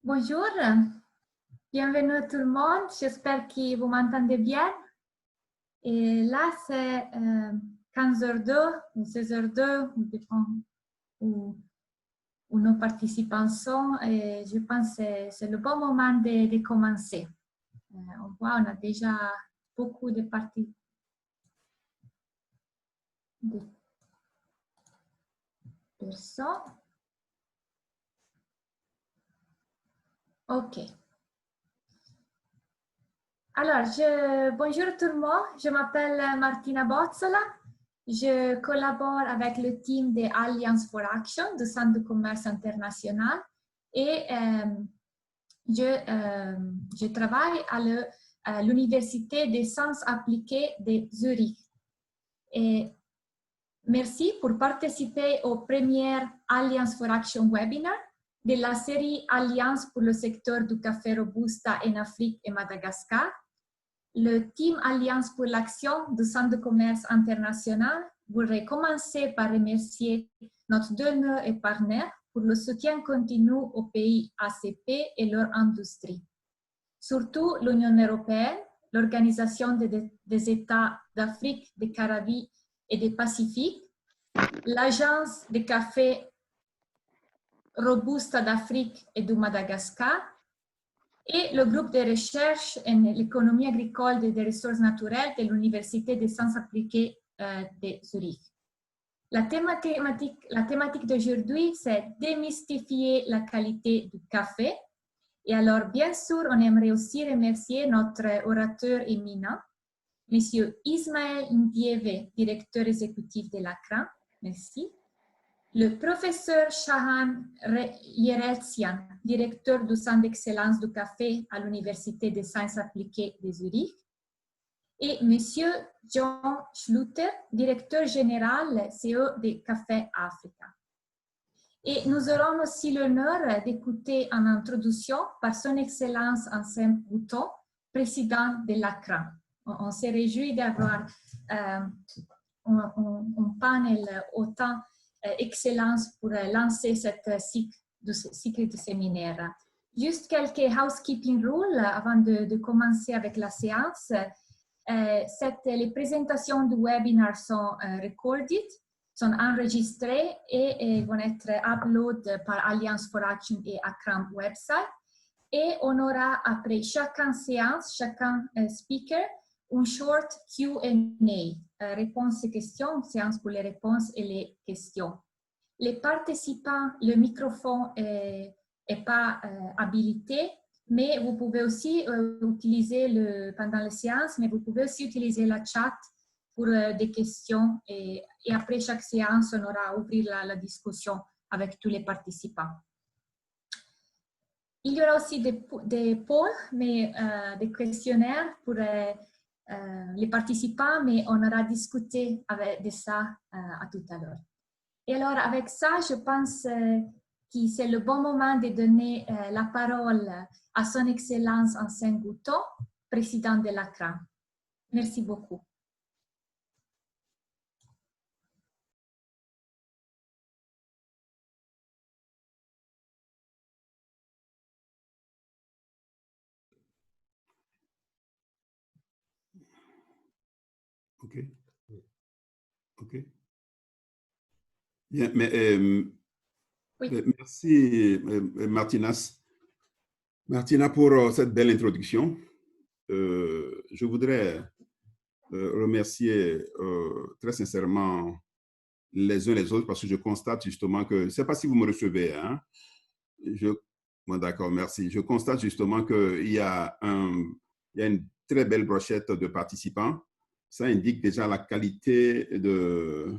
Bonjour, bienvenue tout le monde. J'espère que vous m'entendez bien. Et là, c'est 15h02 ou 16h02, où nos participants sont. Et je pense que c'est le bon moment de commencer. On voit, on a déjà beaucoup de participants. De personnes. OK. Alors, bonjour tout le monde, je m'appelle Martina Bozzola. Je collabore avec le team de Alliance for Action du Centre de commerce international et je travaille à l'Université des sciences appliquées de Zurich. Et merci pour participer au premier Alliance for Action webinar de la série Alliance pour le secteur du café Robusta en Afrique et Madagascar. Le team Alliance pour l'Action du Centre de commerce international voudrait commencer par remercier notre donneur et partenaire pour le soutien continu aux pays ACP et leur industrie. Surtout l'Union européenne, l'Organisation des États d'Afrique, des Caraïbes et du Pacifique, l'Agence de café Robusta d'Afrique et du Madagascar, et le groupe de recherche en l'économie agricole et des ressources naturelles de l'Université des sciences appliquées de Zurich. La thématique d'aujourd'hui, c'est démystifier la qualité du café. Et alors, bien sûr, on aimerait aussi remercier notre orateur éminent, M. Ismaël Ndiévé, directeur exécutif de l'ACRA. Merci. Le professeur Shahan Yeretsian, directeur du Centre d'excellence du café à l'Université des sciences appliquées de Zurich, et M. John Schluter, directeur général CEO de Café Africa. Et nous aurons aussi l'honneur d'écouter en introduction par son Excellence Anselme Bouton, président de l'ACRA. On se réjouit d'avoir un panel autant excellence pour lancer cette cycle de séminaire. Juste quelques housekeeping rules avant de commencer avec la séance. Les présentations du webinaire sont recorded, sont enregistrées et vont être uploadées par Alliance for Action et ACRAM website. Et on aura après chaque séance, chacun speaker, un short Q&A, réponses et questions, séance pour les réponses et les questions. Les participants, le microphone n'est pas habilité, mais vous pouvez aussi utiliser pendant la séance, mais vous pouvez aussi utiliser la chat pour des questions et après chaque séance, on aura ouvrir la discussion avec tous les participants. Il y aura aussi des polls, mais des questionnaires pour les participants, mais on aura discuté de ça à tout à l'heure. Et alors, avec ça, je pense que c'est le bon moment de donner la parole à son Excellence Anselme Bouton, président de l'ACRA. Merci beaucoup. OK. OK. Bien, mais oui. Merci Martina pour cette belle introduction. Je voudrais remercier très sincèrement les uns les autres parce que je constate justement que, je ne sais pas si vous me recevez, hein? Bon, d'accord, merci. Je constate justement qu'il y a une très belle brochette de participants. Ça indique déjà la qualité de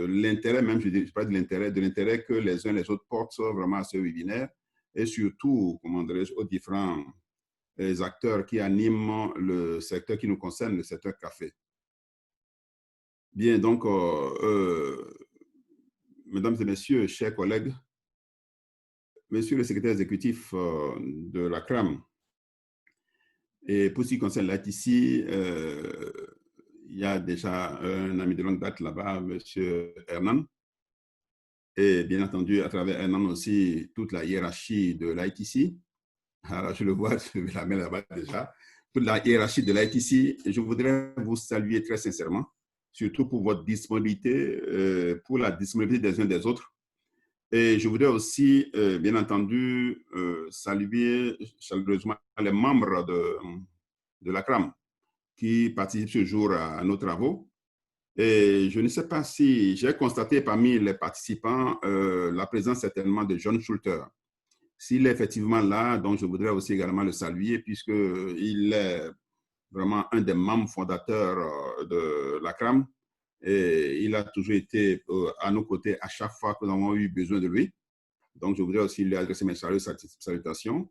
l'intérêt, même je parle de l'intérêt que les uns les autres portent vraiment à ce webinaire et surtout, comment dirais-je, aux différents acteurs qui animent le secteur qui nous concerne, le secteur café. Bien, donc, mesdames et messieurs, chers collègues, monsieur le secrétaire exécutif de la CRAM, et pour ce qui concerne l'ITC, il y a déjà un ami de longue date là-bas, monsieur Hernan. et bien entendu, à travers un an aussi, toute la hiérarchie de l'ITC. Alors, je le vois, je vais la mettre là-bas déjà. Toute la hiérarchie de l'ITC, je voudrais vous saluer très sincèrement, surtout pour votre disponibilité, pour la disponibilité des uns des autres. Et je voudrais aussi, bien entendu, saluer chaleureusement les membres de la CRAM qui participent ce jour à nos travaux. Et je ne sais pas si j'ai constaté parmi les participants la présence certainement de John Schulter. S'il est effectivement là, donc je voudrais aussi également le saluer puisqu'il est vraiment un des membres fondateurs de la CRAM et il a toujours été à nos côtés à chaque fois que nous avons eu besoin de lui. Donc, je voudrais aussi lui adresser mes salutations.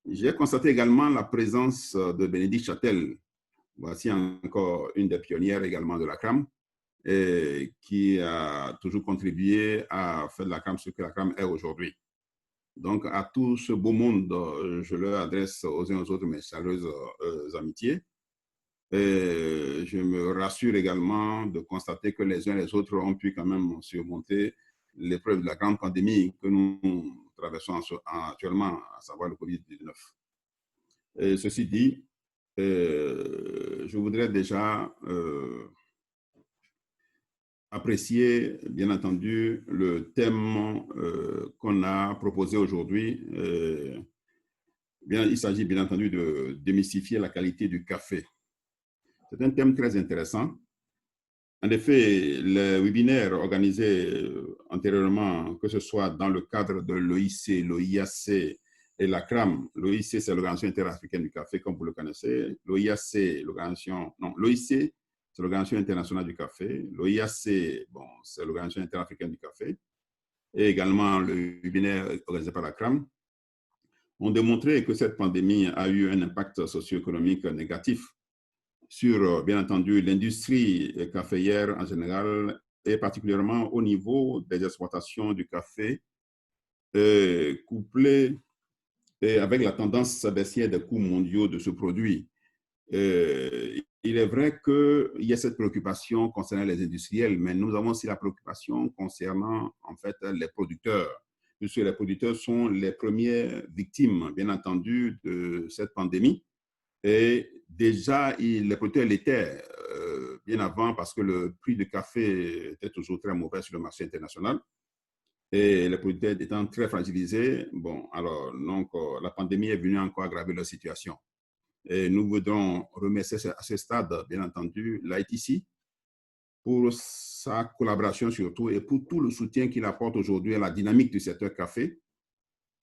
J'ai constaté également la présence de Bénédicte Châtel. Voici encore une des pionnières également de la CRAM et qui a toujours contribué à faire de la CRAM ce que la CRAM est aujourd'hui. Donc, à tout ce beau monde, je leur adresse aux uns aux autres mes chaleureuses amitiés. Et je me rassure également de constater que les uns et les autres ont pu quand même surmonter l'épreuve de la grande pandémie que nous traversons actuellement, à savoir le COVID-19. Et ceci dit, je voudrais déjà apprécier, bien entendu, le thème qu'on a proposé aujourd'hui. Il s'agit bien entendu de démystifier la qualité du café. C'est un thème très intéressant. En effet, les webinaires organisés antérieurement, que ce soit dans le cadre de l'OIC, l'OIAC et la CRAM, l'OIC, c'est l'Organisation interafricaine du café, comme vous le connaissez. L'OIAC, c'est l'Organisation internationale du café. L'OIAC, bon, c'est l'Organisation interafricaine du café. Et également le webinaire organisé par la CRAM ont démontré que cette pandémie a eu un impact socio-économique négatif sur, bien entendu, l'industrie caféière en général et particulièrement au niveau des exportations du café, couplé avec la tendance baissière des coûts mondiaux de ce produit. Il est vrai qu'il y a cette préoccupation concernant les industriels, mais nous avons aussi la préoccupation concernant en fait les producteurs, puisque les producteurs sont les premières victimes, bien entendu, de cette pandémie. Et déjà, les producteurs l'étaient bien avant parce que le prix du café était toujours très mauvais sur le marché international. Et les producteurs étant très fragilisés, bon, alors, donc, la pandémie est venue encore aggraver leur situation. Et nous voudrons remercier à ce stade, bien entendu, l'ITC pour sa collaboration surtout et pour tout le soutien qu'il apporte aujourd'hui à la dynamique du secteur café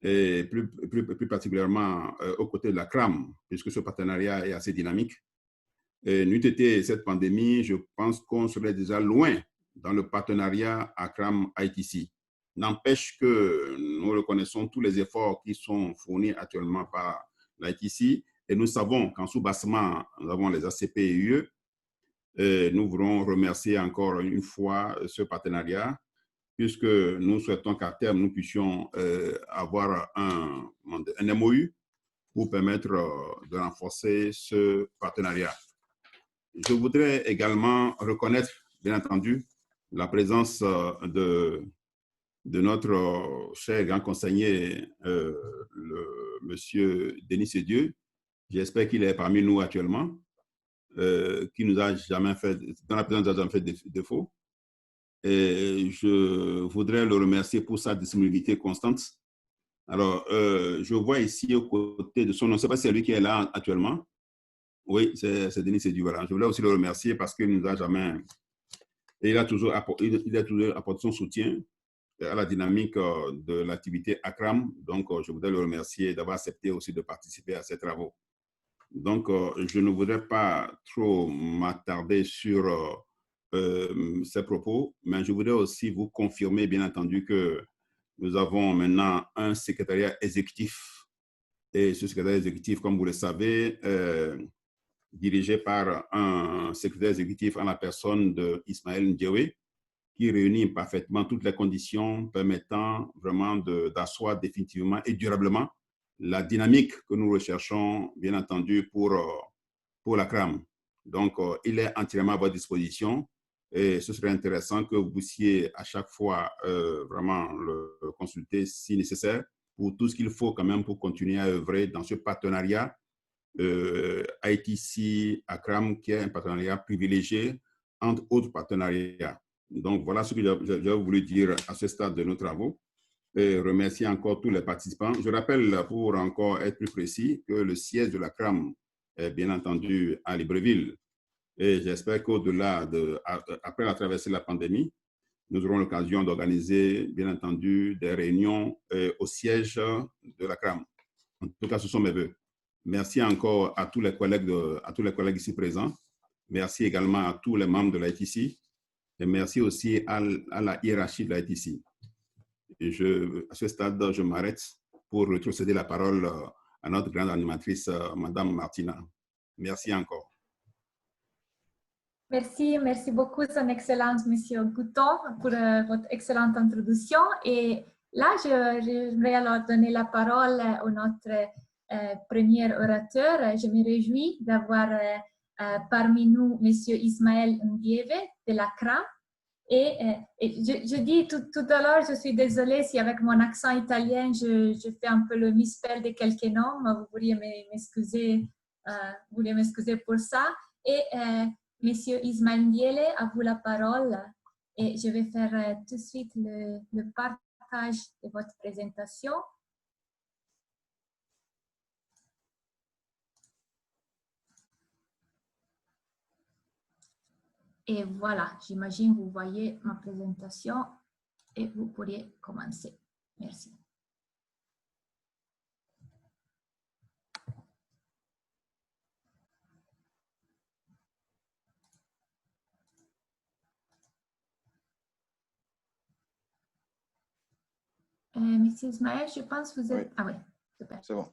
et plus particulièrement aux côtés de la CRAM, puisque ce partenariat est assez dynamique. N'eût été cette pandémie, je pense qu'on serait déjà loin dans le partenariat ACRAM-ITC. N'empêche que nous reconnaissons tous les efforts qui sont fournis actuellement par l'ITC et nous savons qu'en sous-bassement, nous avons les ACP et UE. Nous voulons remercier encore une fois ce partenariat puisque nous souhaitons qu'à terme, nous puissions avoir un MOU pour permettre de renforcer ce partenariat. Je voudrais également reconnaître, bien entendu, la présence de notre cher grand conseiller, le monsieur Denis Sédieu. J'espère qu'il est parmi nous actuellement, qui nous a jamais fait, dans la présence, nous a jamais fait défaut. Et je voudrais le remercier pour sa disponibilité constante. Alors, je vois ici aux côtés de son nom, je ne sais pas si c'est lui qui est là actuellement. Oui, c'est Denis Sédieu. Voilà. Je voulais aussi le remercier parce qu'il nous a jamais... Et il a toujours apporté son soutien à la dynamique de l'activité ACRAM. Donc, je voudrais le remercier d'avoir accepté aussi de participer à ces travaux. Donc, je ne voudrais pas trop m'attarder sur ces propos, mais je voudrais aussi vous confirmer, bien entendu, que nous avons maintenant un secrétariat exécutif. Et ce secrétariat exécutif, comme vous le savez, dirigé par un secrétaire exécutif en la personne d'Ismaël Ndjewe, qui réunit parfaitement toutes les conditions permettant vraiment d'asseoir définitivement et durablement la dynamique que nous recherchons, bien entendu, pour la CRAM. Donc, il est entièrement à votre disposition. Et ce serait intéressant que vous puissiez à chaque fois vraiment le consulter si nécessaire pour tout ce qu'il faut quand même pour continuer à œuvrer dans ce partenariat ITC-ACRAM, qui est un partenariat privilégié entre autres partenariats. Donc, voilà ce que j'ai voulu dire à ce stade de nos travaux. Et remercier encore tous les participants. Je rappelle, pour encore être plus précis, que le siège de l'ACRAM est bien entendu à Libreville. Et j'espère qu'au-delà après la traversée de la pandémie, nous aurons l'occasion d'organiser, bien entendu, des réunions au siège de l'ACRAM. En tout cas, ce sont mes voeux. Merci encore à tous les collègues ici présents. Merci également à tous les membres de l'ITC. Et merci aussi à la hiérarchie de l'ITC. Et à ce stade, je m'arrête pour retrocéder la parole à notre grande animatrice, Madame Martina. Merci encore. Merci beaucoup, Son Excellence, Monsieur Gouton, pour votre excellente introduction. Et là, j'aimerais alors donner la parole à notre premier orateur. Je me réjouis d'avoir parmi nous Monsieur Ismaël Ndiéve de l'ACRAM. Et je dis tout à l'heure, je suis désolée si avec mon accent italien, je fais un peu le misspell de quelques noms. Vous pourriez m'excuser pour ça. Et Monsieur Ismaël Ndiéve, à vous la parole. Et je vais faire tout de suite le partage de votre présentation. Et voilà, j'imagine que vous voyez ma présentation et vous pourriez commencer. Merci. Monsieur Ismaël, je pense que vous êtes… Oui. Ah oui, super. C'est bon.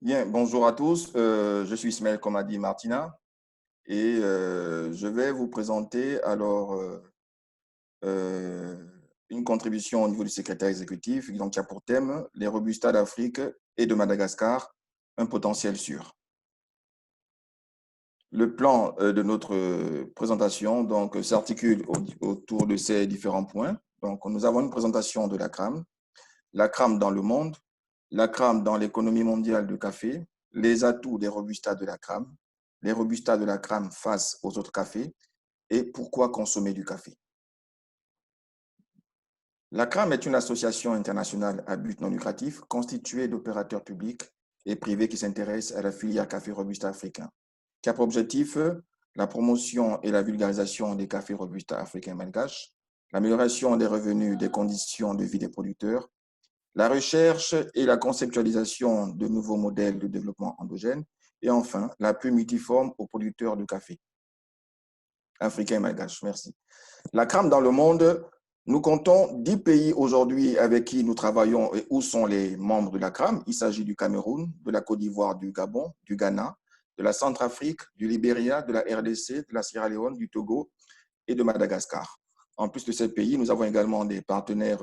Bien, bonjour à tous. Je suis Ismaël, comme a dit Martina, et je vais vous présenter alors une contribution au niveau du secrétaire exécutif, donc qui a pour thème les Robustas d'Afrique et de Madagascar, un potentiel sûr. Le plan de notre présentation donc s'articule autour de ces différents points. Donc, nous avons une présentation de l'ACRAM dans le monde, l'ACRAM dans l'économie mondiale du café, les atouts des Robustas de l'ACRAM, les Robustas de l'ACRAM face aux autres cafés et pourquoi consommer du café. L'ACRAM est une association internationale à but non lucratif constituée d'opérateurs publics et privés qui s'intéressent à la filière café Robusta africain, qui a pour objectif la promotion et la vulgarisation des cafés Robusta africains malgaches, l'amélioration des revenus, des conditions de vie des producteurs, la recherche et la conceptualisation de nouveaux modèles de développement endogène et enfin, l'appui multiforme aux producteurs de café africains et malgaches. Merci. L'ACRAM dans le monde, nous comptons 10 pays aujourd'hui avec qui nous travaillons et où sont les membres de l'ACRAM. Il s'agit du Cameroun, de la Côte d'Ivoire, du Gabon, du Ghana, de la Centrafrique, du Libéria, de la RDC, de la Sierra Leone, du Togo et de Madagascar. En plus de ces pays, nous avons également des partenaires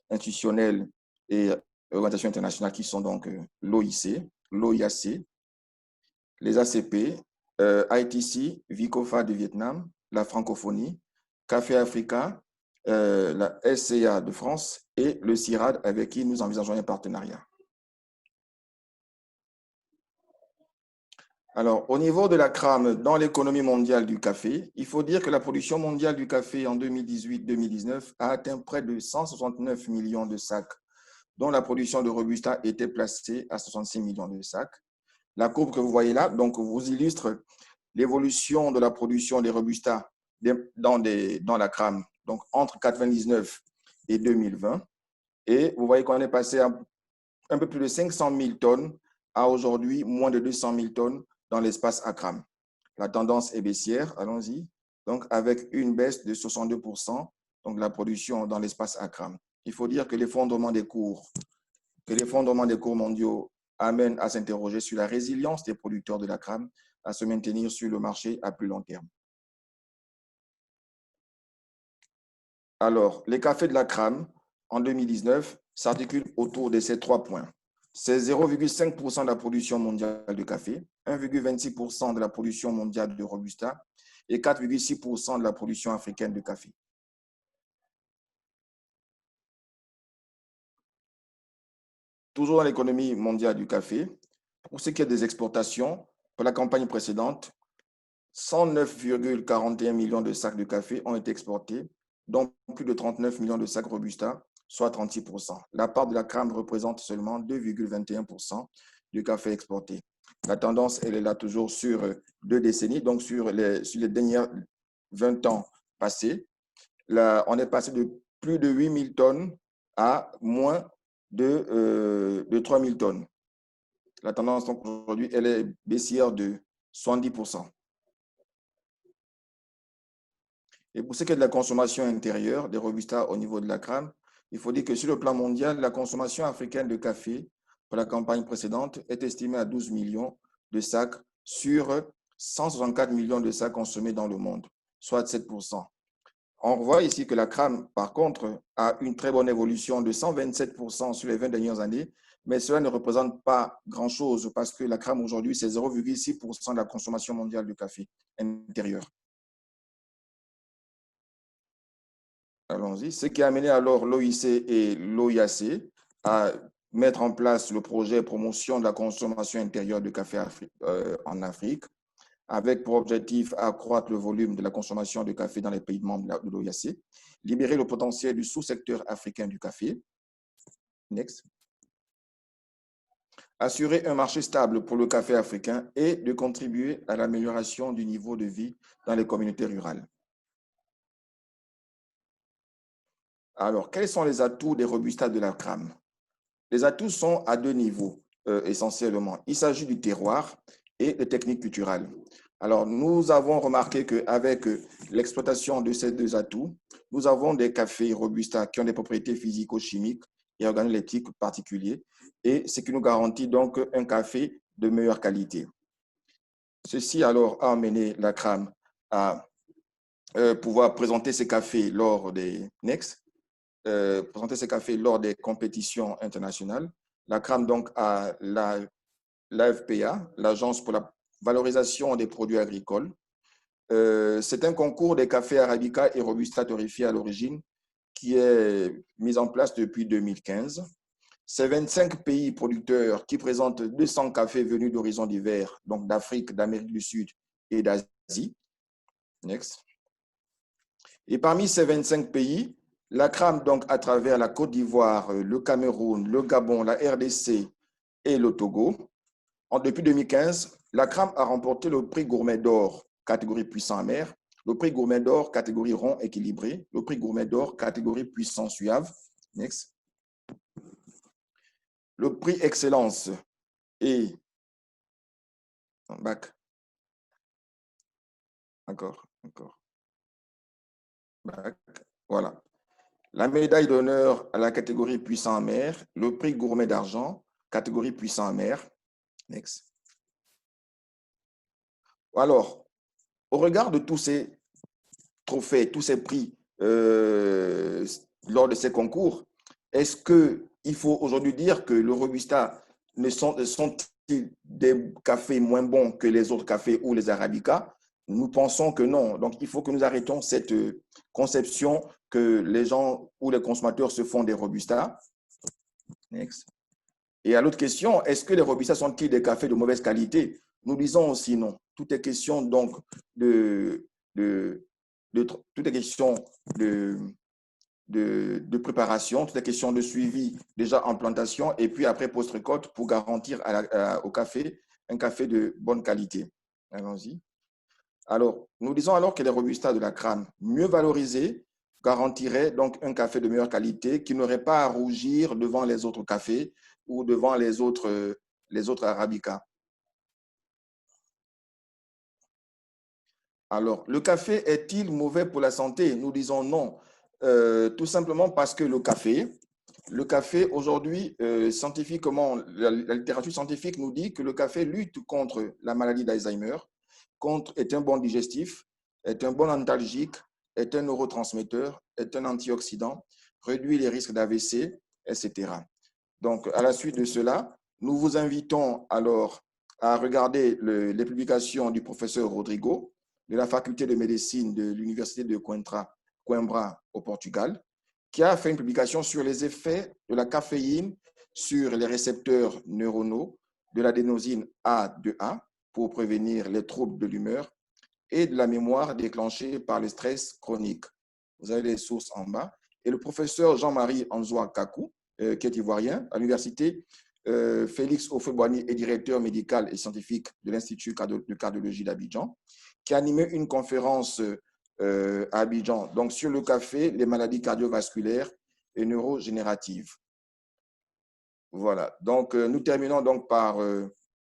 institutionnels et organisations internationales qui sont donc l'OIC, l'OIAC, les ACP, ITC, VICOFA du Vietnam, la francophonie, Café Africa, la SCA de France et le CIRAD avec qui nous envisageons un partenariat. Alors, au niveau de la CRAM dans l'économie mondiale du café, il faut dire que la production mondiale du café en 2018-2019 a atteint près de 169 millions de sacs, dont la production de Robusta était placée à 66 millions de sacs. La courbe que vous voyez là donc, vous illustre l'évolution de la production des Robusta dans la CRAM, donc entre 1999 et 2020. Et vous voyez qu'on est passé à un peu plus de 500 000 tonnes à aujourd'hui moins de 200 000 tonnes dans l'espace ACRAM. La tendance est baissière, allons-y, donc avec une baisse de 62% donc de la production dans l'espace ACRAM. Il faut dire que l'effondrement des cours mondiaux amène à s'interroger sur la résilience des producteurs de l'ACRAM à se maintenir sur le marché à plus long terme. Alors, les cafés de l'ACRAM en 2019 s'articulent autour de ces 3 points. C'est 0,5% de la production mondiale de café, 1,26% de la production mondiale de Robusta et 4,6% de la production africaine de café. Toujours dans l'économie mondiale du café, pour ce qui est des exportations, pour la campagne précédente, 109,41 millions de sacs de café ont été exportés, dont plus de 39 millions de sacs Robusta, soit 36%. La part de la crème représente seulement 2,21% du café exporté. La tendance, elle est là toujours sur 2 décennies, donc sur les dernières 20 ans passés. Là, on est passé de plus de 8 000 tonnes à moins de 3 000 tonnes. La tendance, donc, aujourd'hui, elle est baissière de 70%. Et pour ce qui est de la consommation intérieure des Robusta au niveau de la crème, il faut dire que sur le plan mondial, la consommation africaine de café pour la campagne précédente est estimée à 12 millions de sacs sur 164 millions de sacs consommés dans le monde, soit 7%. On voit ici que la crème, par contre, a une très bonne évolution de 127% sur les 20 dernières années, mais cela ne représente pas grand-chose parce que la crème aujourd'hui, c'est 0,6% de la consommation mondiale de café intérieur. Allons-y. Ce qui a amené alors l'OIC et l'OIAC à mettre en place le projet promotion de la consommation intérieure de café en Afrique, avec pour objectif accroître le volume de la consommation de café dans les pays membres de l'OIAC, libérer le potentiel du sous-secteur africain du café. Next. Assurer un marché stable pour le café africain et de contribuer à l'amélioration du niveau de vie dans les communautés rurales. Alors, quels sont les atouts des Robusta de la crème? Les atouts sont à 2 niveaux essentiellement. Il s'agit du terroir et des techniques culturelles. Alors, nous avons remarqué qu'avec l'exploitation de ces 2 atouts, nous avons des cafés Robusta qui ont des propriétés physico-chimiques et organoleptiques particuliers, et ce qui nous garantit donc un café de meilleure qualité. Ceci alors a amené la crème à pouvoir présenter ces cafés lors des présenter ces cafés lors des compétitions internationales. La crème donc a l'AFPA, l'Agence pour la valorisation des produits agricoles. C'est un concours des cafés Arabica et Robusta torréfiés à l'origine qui est mis en place depuis 2015. C'est 25 pays producteurs qui présentent 200 cafés venus d'horizons divers, donc d'Afrique, d'Amérique du Sud et d'Asie. Next. Et parmi ces 25 pays, la crème, donc, à travers la Côte d'Ivoire, le Cameroun, le Gabon, la RDC et le Togo. Depuis 2015, la crème a remporté le prix Gourmet d'Or, catégorie puissant amer, le prix Gourmet d'Or, catégorie rond équilibré, le prix Gourmet d'Or, catégorie puissant suave. Next. Le prix Excellence et... Back. Encore. Back. Voilà. La médaille d'honneur à la catégorie puissant amer, le prix Gourmet d'argent, catégorie puissant amer. Next. Alors, au regard de tous ces trophées, tous ces prix lors de ces concours, est-ce qu'il faut aujourd'hui dire que le Robusta sont-ils des cafés moins bons que les autres cafés ou les Arabica? Nous pensons que non. Donc, il faut que nous arrêtons cette conception que les gens ou les consommateurs se font des Robusta. Next. Et à l'autre question, est-ce que les Robusta sont-ils des cafés de mauvaise qualité? Nous disons aussi non. Tout est question donc de préparation, tout est question de suivi déjà en plantation et puis après post-récolte pour garantir au café un café de bonne qualité. Allons-y. Alors, nous disons alors que les Robusta de la crème mieux valorisés garantiraient donc un café de meilleure qualité qui n'aurait pas à rougir devant les autres cafés ou devant les autres Arabica. Alors, le café est-il mauvais pour la santé? Nous disons non, tout simplement parce que le café aujourd'hui, scientifiquement, la littérature scientifique nous dit que le café lutte contre la maladie d'Alzheimer, est un bon digestif, est un bon antalgique, est un neurotransmetteur, est un antioxydant, réduit les risques d'AVC, etc. Donc, à la suite de cela, nous vous invitons alors à regarder les publications du professeur Rodrigo, de la faculté de médecine de l'université de Coimbra au Portugal, qui a fait une publication sur les effets de la caféine sur les récepteurs neuronaux de l'adénosine A2A pour prévenir les troubles de l'humeur et de la mémoire déclenchés par le stress chronique. Vous avez les sources en bas. Et le professeur Jean-Marie Anzoua Kakou, qui est ivoirien, à l'université Félix Houphouët-Boigny est directeur médical et scientifique de l'Institut de cardiologie d'Abidjan, qui a animé une conférence à Abidjan, donc sur le café, les maladies cardiovasculaires et neurogénératives. Voilà, donc nous terminons donc par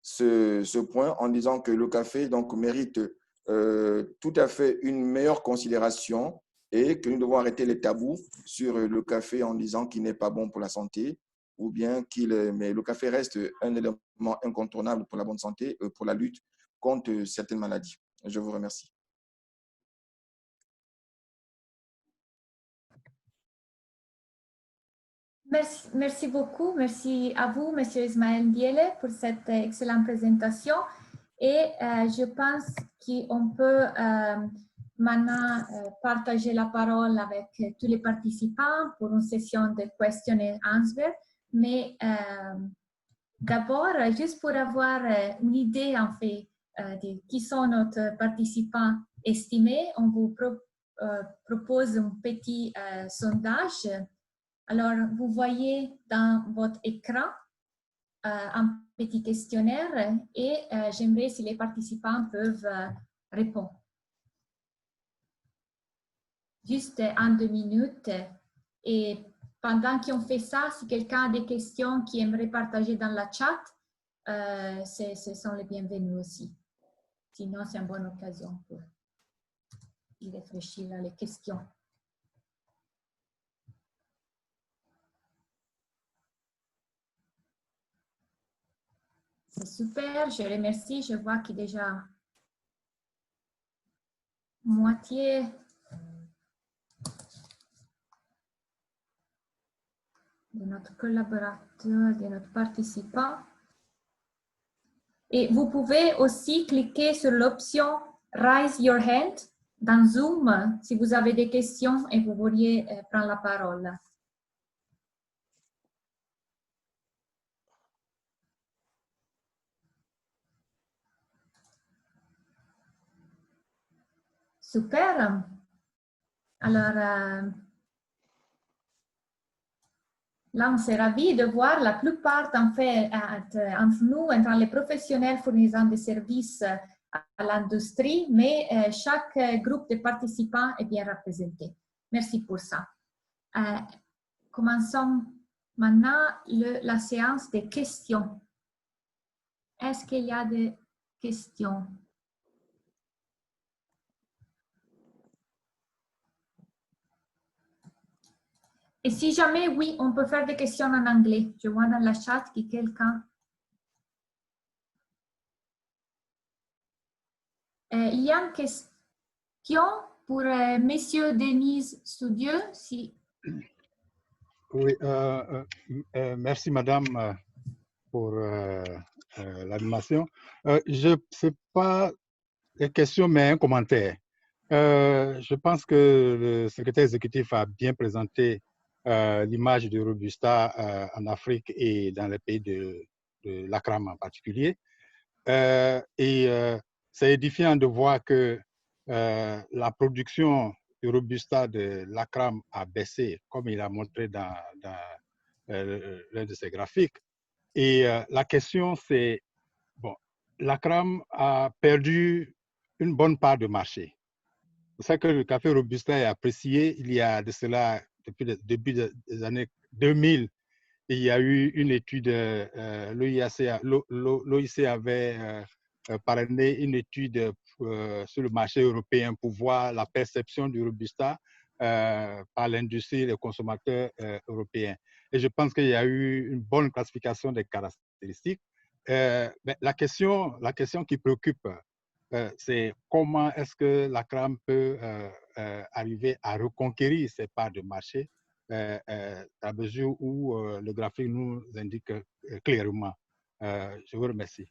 ce point en disant que le café donc, mérite tout à fait une meilleure considération et que nous devons arrêter les tabous sur le café en disant qu'il n'est pas bon pour la santé ou bien mais le café reste un élément incontournable pour la bonne santé, pour la lutte contre certaines maladies. Je vous remercie. Merci beaucoup. Merci à vous, M. Ismaël Ndiele, pour cette excellente présentation. Et je pense qu'on peut maintenant partager la parole avec tous les participants pour une session de questions et answers. Mais d'abord, juste pour avoir une idée en fait de qui sont nos participants estimés, on vous propose un petit sondage. Alors, vous voyez dans votre écran un petit questionnaire et j'aimerais si les participants peuvent répondre. Juste 1-2 minutes. Et pendant qu'on fait ça, si quelqu'un a des questions qu'il aimerait partager dans la chat, ce sont les bienvenus aussi. Sinon, c'est une bonne occasion pour y réfléchir à les questions. C'est super, je remercie. Je vois qu'il y a déjà moitié de notre collaborateur, de notre participant. Et vous pouvez aussi cliquer sur l'option Raise Your Hand dans Zoom si vous avez des questions et vous vouliez prendre la parole. Super. Alors, là, on s'est ravis de voir la plupart, en fait, entre nous, entre les professionnels fournissant des services à l'industrie, mais chaque groupe de participants est bien représenté. Merci pour ça. Commençons maintenant la séance des questions. Est-ce qu'il y a des questions? Et si jamais, oui, on peut faire des questions en anglais. Je vois dans la chat que quelqu'un... il y a une question pour Monsieur Denise Soudieu. Si... Oui, merci Madame pour l'animation. Je sais pas une question, mais un commentaire. Je pense que le secrétaire exécutif a bien présenté l'image de Robusta en Afrique et dans les pays de l'ACRAM en particulier. C'est édifiant de voir que la production de Robusta de l'ACRAM a baissé, comme il a montré dans l'un de ses graphiques. Et la question, c'est, bon, l'ACRAM a perdu une bonne part de marché. C'est ça que le café Robusta est apprécié. Il y a de cela, depuis le début des années 2000, il y a eu une étude, l'OIC avait parrainé une étude sur le marché européen pour voir la perception du Robusta par l'industrie et les consommateurs européens. Et je pense qu'il y a eu une bonne classification des caractéristiques. Mais la question qui préoccupe, c'est comment est-ce que l'ACRAM peut arriver à reconquérir ces parts de marché à la mesure où le graphique nous indique clairement. Je vous remercie.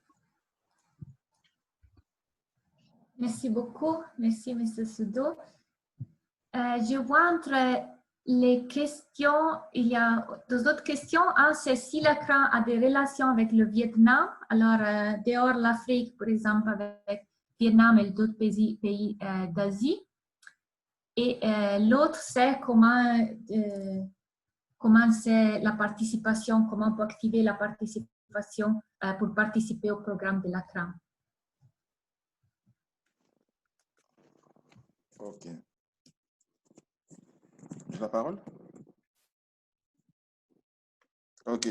Merci beaucoup. Merci, M. Sudo. Je vois entre les questions, il y a deux autres questions. Un, c'est si la CRAM a des relations avec le Vietnam. Alors, dehors l'Afrique, par exemple, avec Vietnam et d'autres pays d'Asie. Et l'autre, c'est comment c'est la participation, comment on peut activer la participation pour participer au programme de la CRAM. OK. J'ai la parole? OK.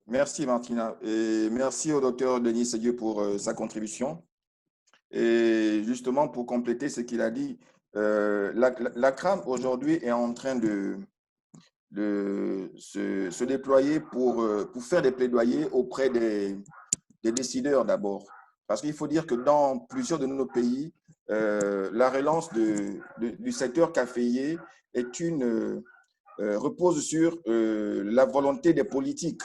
Merci, Martina. Et merci au docteur Denis Sedieu pour sa contribution. Et justement, pour compléter ce qu'il a dit, la CRAM aujourd'hui est en train de se déployer pour faire des plaidoyers auprès des décideurs d'abord. Parce qu'il faut dire que dans plusieurs de nos pays, la relance du secteur caféier repose sur la volonté des politiques,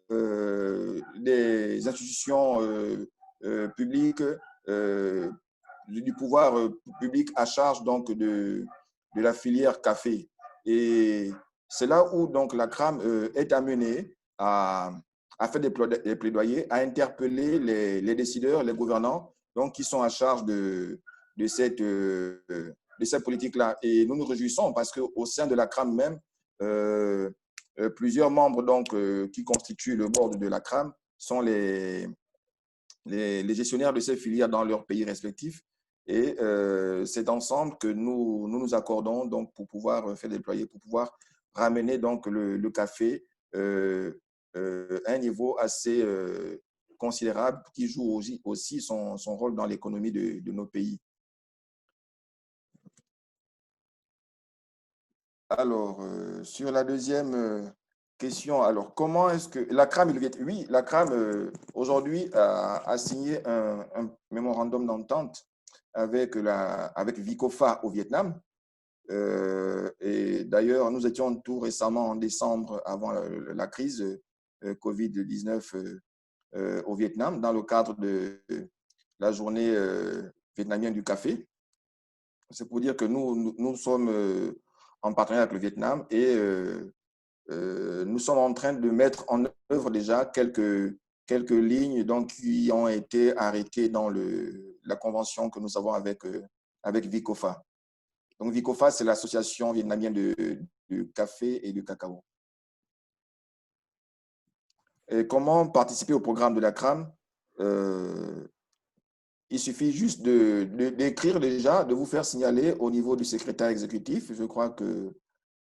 des institutions publiques, du pouvoir public à charge donc de la filière café. Et c'est là où donc la CRAM est amenée à faire des plaidoyers, à interpeller les décideurs, les gouvernants, donc qui sont à charge de cette politique-là. Et nous nous réjouissons parce qu'au sein de la CRAM même, plusieurs membres donc, qui constituent le board de la CRAM sont les gestionnaires de ces filières dans leurs pays respectifs. Et c'est ensemble que nous accordons donc, pour pouvoir faire déployer, pour pouvoir ramener donc, le café à un niveau assez considérable qui joue aussi son rôle dans l'économie de nos pays. Alors, sur la deuxième question, alors comment est-ce que la CRAM, oui, la CRAM aujourd'hui a signé un mémorandum d'entente avec Vicofa au Vietnam. Et d'ailleurs, nous étions tout récemment en décembre, avant la crise Covid-19 au Vietnam, dans le cadre de la journée vietnamienne du café. C'est pour dire que nous sommes en partenariat avec le Vietnam et nous sommes en train de mettre en œuvre déjà quelques lignes donc, qui ont été arrêtées dans la convention que nous avons avec Vicofa. Donc, Vicofa, c'est l'association vietnamienne de café et de cacao. Et comment participer au programme de la CRAM? Il suffit juste d'écrire déjà, de vous faire signaler au niveau du secrétaire exécutif. Je crois que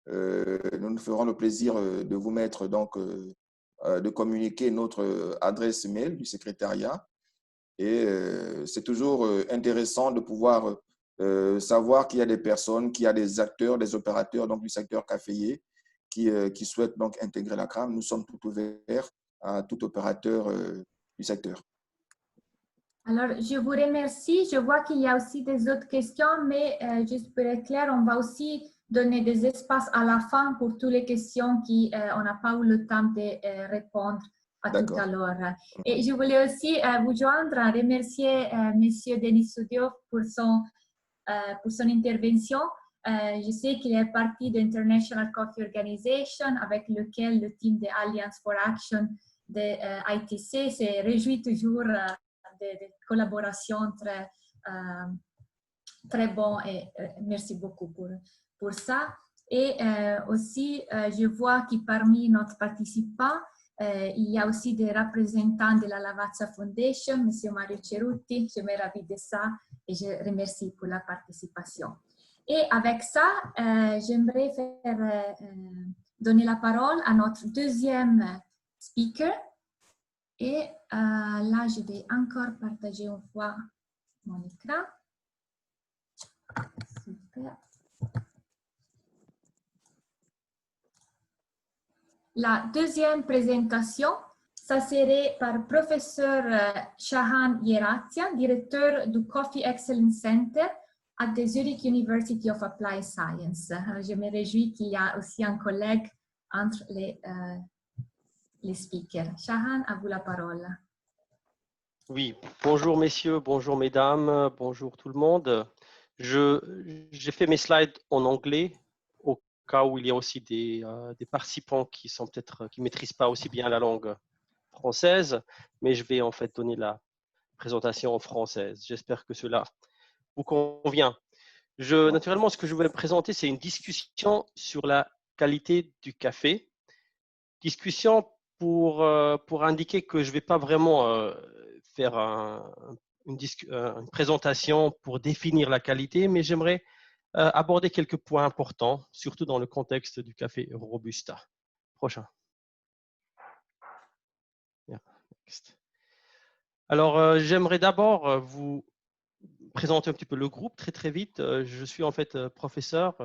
nous nous ferons le plaisir de vous mettre, donc, de communiquer notre adresse mail du secrétariat. Et c'est toujours intéressant de pouvoir savoir qu'il y a des personnes, qu'il y a des acteurs, des opérateurs donc, du secteur caféier qui souhaitent donc intégrer la CRAM. Nous sommes tout ouverts à tout opérateur du secteur. Alors, je vous remercie. Je vois qu'il y a aussi des autres questions, mais juste pour être clair, on va aussi donner des espaces à la fin pour toutes les questions qu'on n'a pas eu le temps de répondre à tout à l'heure. Et je voulais aussi vous joindre à remercier M. Denis Sedieu pour son intervention. Je sais qu'il est parti de l'International Coffee Organization avec lequel le team de Alliance for Action de ITC se réjouit toujours de collaboration très bon et merci beaucoup pour ça. Et aussi, je vois que parmi nos participants, il y a aussi des représentants de la Lavazza Foundation, M. Mario Cerutti, je me ravis de ça et je remercie pour la participation. Et avec ça, j'aimerais donner la parole à notre deuxième speaker. Et là, je vais encore partager une fois mon écran. Super. La deuxième présentation, ça serait par professeur Shahan Yeratsia, directeur du Coffee Excellence Center à the Zurich University of Applied Science. Je me réjouis qu'il y a aussi un collègue entre les speakers. Shahan, à vous la parole. Oui, bonjour messieurs, bonjour mesdames, bonjour tout le monde. J'ai fait mes slides en anglais au cas où il y a aussi des participants qui sont peut-être qui maîtrisent pas aussi bien la langue française, mais je vais en fait donner la présentation en française. J'espère que cela vous convient. Naturellement, ce que je vais présenter, c'est une discussion sur la qualité du café. Discussion pour indiquer que je ne vais pas vraiment faire une présentation pour définir la qualité, mais j'aimerais aborder quelques points importants, surtout dans le contexte du café Robusta. Prochain. Alors, j'aimerais d'abord vous présenter un petit peu le groupe très vite. Je suis en fait professeur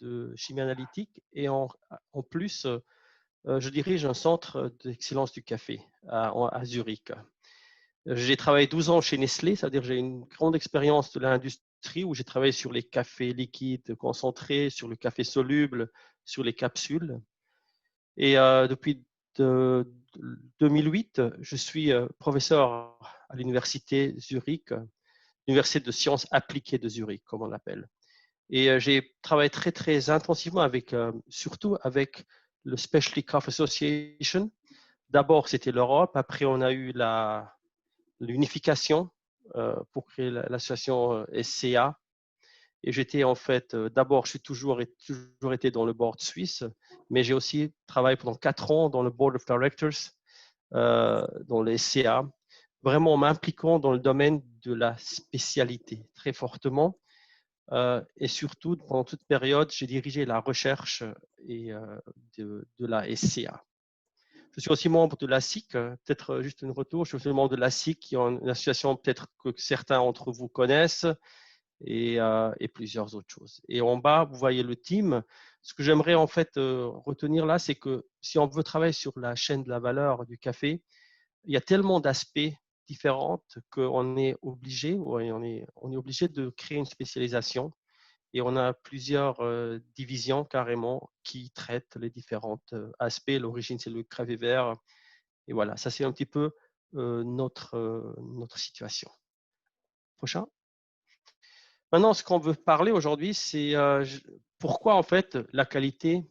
de chimie analytique et en plus, je dirige un centre d'excellence du café à Zurich. J'ai travaillé 12 ans chez Nestlé, c'est-à-dire j'ai une grande expérience de l'industrie où j'ai travaillé sur les cafés liquides concentrés, sur le café soluble, sur les capsules. Et depuis 2008, je suis professeur à l'université Zurich, l'université de sciences appliquées de Zurich, comme on l'appelle. Et j'ai travaillé très intensivement surtout avec le Specialty Coffee Association. D'abord, c'était l'Europe. Après, on a eu l'unification pour créer l'association SCA. Et j'étais en fait, d'abord, j'ai toujours été dans le board suisse, mais j'ai aussi travaillé pendant 4 ans dans le board of directors, dans les SCA, vraiment en m'impliquant dans le domaine de la spécialité très fortement. Et surtout, pendant toute période, j'ai dirigé la recherche de la SCA. Je suis aussi membre de la SIC, peut-être juste un retour, je suis membre de la SIC, qui est une association peut-être que certains d'entre vous connaissent, et plusieurs autres choses. Et en bas, vous voyez le team. Ce que j'aimerais en fait retenir là, c'est que si on veut travailler sur la chaîne de la valeur du café, il y a tellement d'aspects différents qu'on est obligé de créer une spécialisation. Et on a plusieurs divisions carrément qui traitent les différents aspects. L'origine, c'est le café vert. Et voilà, ça c'est un petit peu notre situation. Prochain. Maintenant, ce qu'on veut parler aujourd'hui, c'est pourquoi en fait la qualité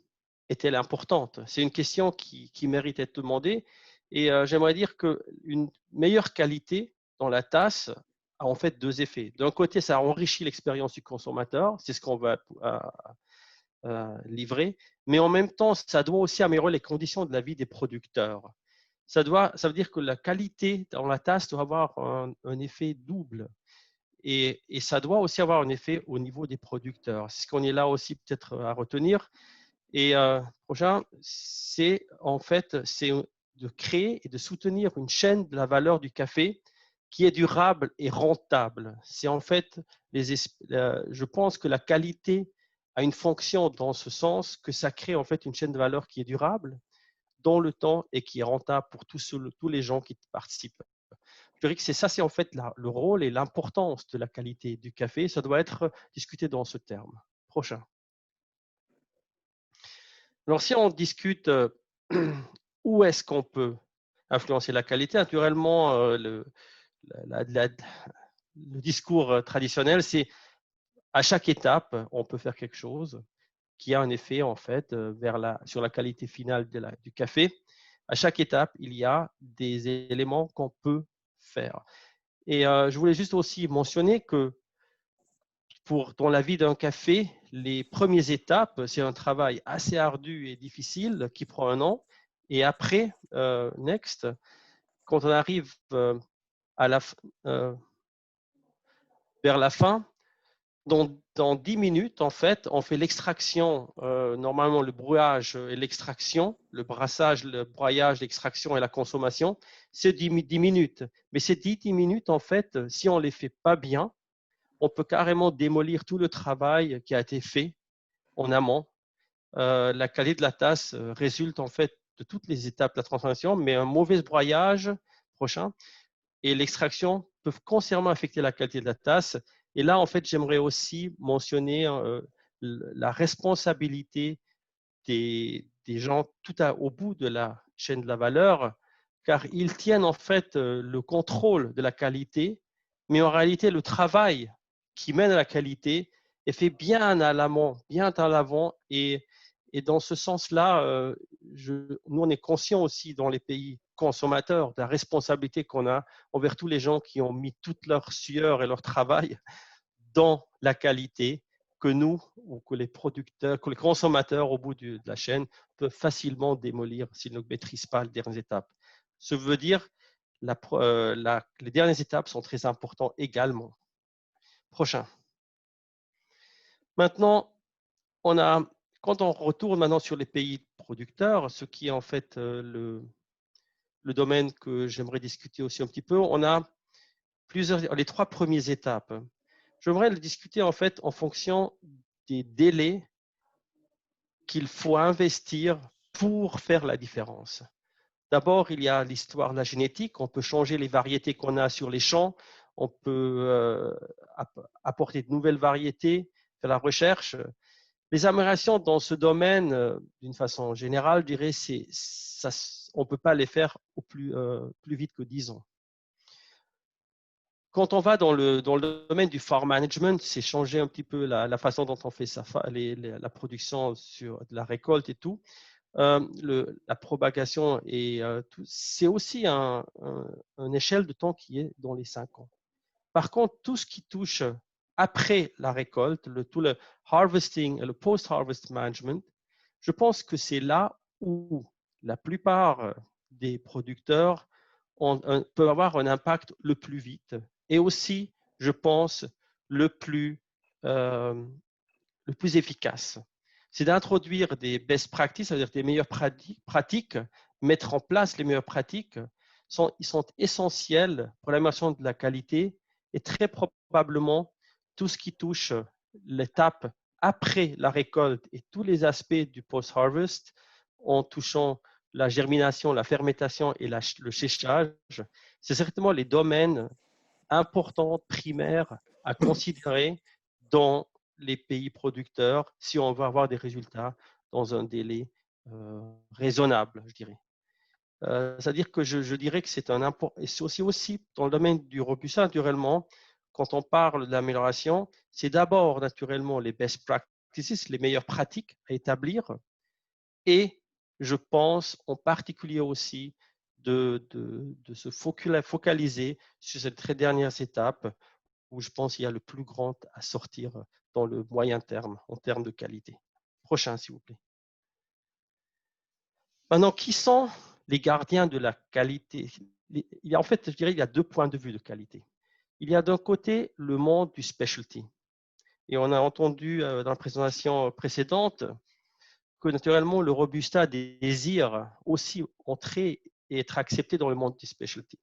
est-elle importante? C'est une question qui mérite d'être demandée. Et j'aimerais dire qu'une meilleure qualité dans la tasse a en fait 2 effets. D'un côté, ça enrichit l'expérience du consommateur, c'est ce qu'on va livrer, mais en même temps, ça doit aussi améliorer les conditions de la vie des producteurs. Ça veut dire que la qualité dans la tasse doit avoir un effet double. Et ça doit aussi avoir un effet au niveau des producteurs. C'est ce qu'on est là aussi peut-être à retenir. Et prochain, c'est en fait de créer et de soutenir une chaîne de la valeur du café qui est durable et rentable. C'est en fait, je pense que la qualité a une fonction dans ce sens que ça crée en fait une chaîne de valeur qui est durable dans le temps et qui est rentable pour tous les gens qui participent. Je dirais que c'est en fait le rôle et l'importance de la qualité du café. Ça doit être discuté dans ce terme. Prochain. Alors, si on discute où est-ce qu'on peut influencer la qualité, naturellement, le discours traditionnel, c'est à chaque étape, on peut faire quelque chose qui a un effet en fait sur la qualité finale du café. À chaque étape, il y a des éléments qu'on peut faire. Et je voulais juste aussi mentionner que dans la vie d'un café, les premières étapes, c'est un travail assez ardu et difficile qui prend 1 an. Et après, next, quand on arrive vers la fin, dans 10 minutes, en fait, on fait l'extraction, normalement le brouillage et l'extraction, le brassage, le broyage, l'extraction et la consommation, c'est 10 minutes. Mais ces 10 minutes, en fait, si on ne les fait pas bien, on peut carrément démolir tout le travail qui a été fait en amont. La qualité de la tasse résulte en fait de toutes les étapes de la transformation, mais un mauvais broyage et l'extraction peuvent constamment affecter la qualité de la tasse. Et là, en fait, j'aimerais aussi mentionner la responsabilité des gens au bout de la chaîne de la valeur car ils tiennent en fait le contrôle de la qualité, mais en réalité, le travail qui mène à la qualité est fait bien à l'amont, bien à l'avant. Et dans ce sens-là, nous, on est conscients aussi dans les pays consommateurs de la responsabilité qu'on a envers tous les gens qui ont mis toute leur sueur et leur travail dans la qualité que nous, ou que les producteurs, que les consommateurs au bout de la chaîne peuvent facilement démolir s'ils ne maîtrisent pas les dernières étapes. Ça veut dire les dernières étapes sont très importantes également. Prochain. Maintenant, quand on retourne maintenant sur les pays producteurs, ce qui est en fait le domaine que j'aimerais discuter aussi un petit peu, on a les 3 premières étapes. J'aimerais le discuter en fait en fonction des délais qu'il faut investir pour faire la différence. D'abord, il y a l'histoire de la génétique. On peut changer les variétés qu'on a sur les champs. On peut apporter de nouvelles variétés, faire la recherche. Les améliorations dans ce domaine, d'une façon générale, je dirais, on ne peut pas les faire plus vite que 10 ans. Quand on va dans le domaine du farm management, c'est changer un petit peu la façon dont on fait la production de la récolte et tout. La propagation et tout, c'est aussi une échelle de temps qui est dans les 5 ans. Par contre, tout ce qui touche après la récolte, tout le harvesting et le post-harvest management, je pense que c'est là où la plupart des producteurs peuvent avoir un impact le plus vite et aussi, je pense, le plus efficace. C'est d'introduire des best practices, c'est-à-dire des meilleures pratiques, mettre en place les meilleures pratiques, ils sont essentiels pour l'amélioration de la qualité et très probablement tout ce qui touche l'étape après la récolte et tous les aspects du post-harvest en touchant la germination, la fermentation et le séchage, c'est certainement les domaines importants, primaires à considérer dans les pays producteurs si on veut avoir des résultats dans un délai raisonnable, je dirais. C'est-à-dire que je dirais que c'est et c'est aussi dans le domaine du Robusta, naturellement, quand on parle d'amélioration, c'est d'abord naturellement les best practices, les meilleures pratiques à établir, et je pense en particulier aussi de se focaliser sur ces très dernières étapes où je pense qu'il y a le plus grand à sortir dans le moyen terme en termes de qualité. Prochain, s'il vous plaît. Maintenant, qui sont les gardiens de la qualité? En fait, je dirais qu'il y a 2 points de vue de qualité. Il y a d'un côté le monde du specialty. Et on a entendu dans la présentation précédente que naturellement le Robusta désire aussi entrer et être accepté dans le monde du specialty.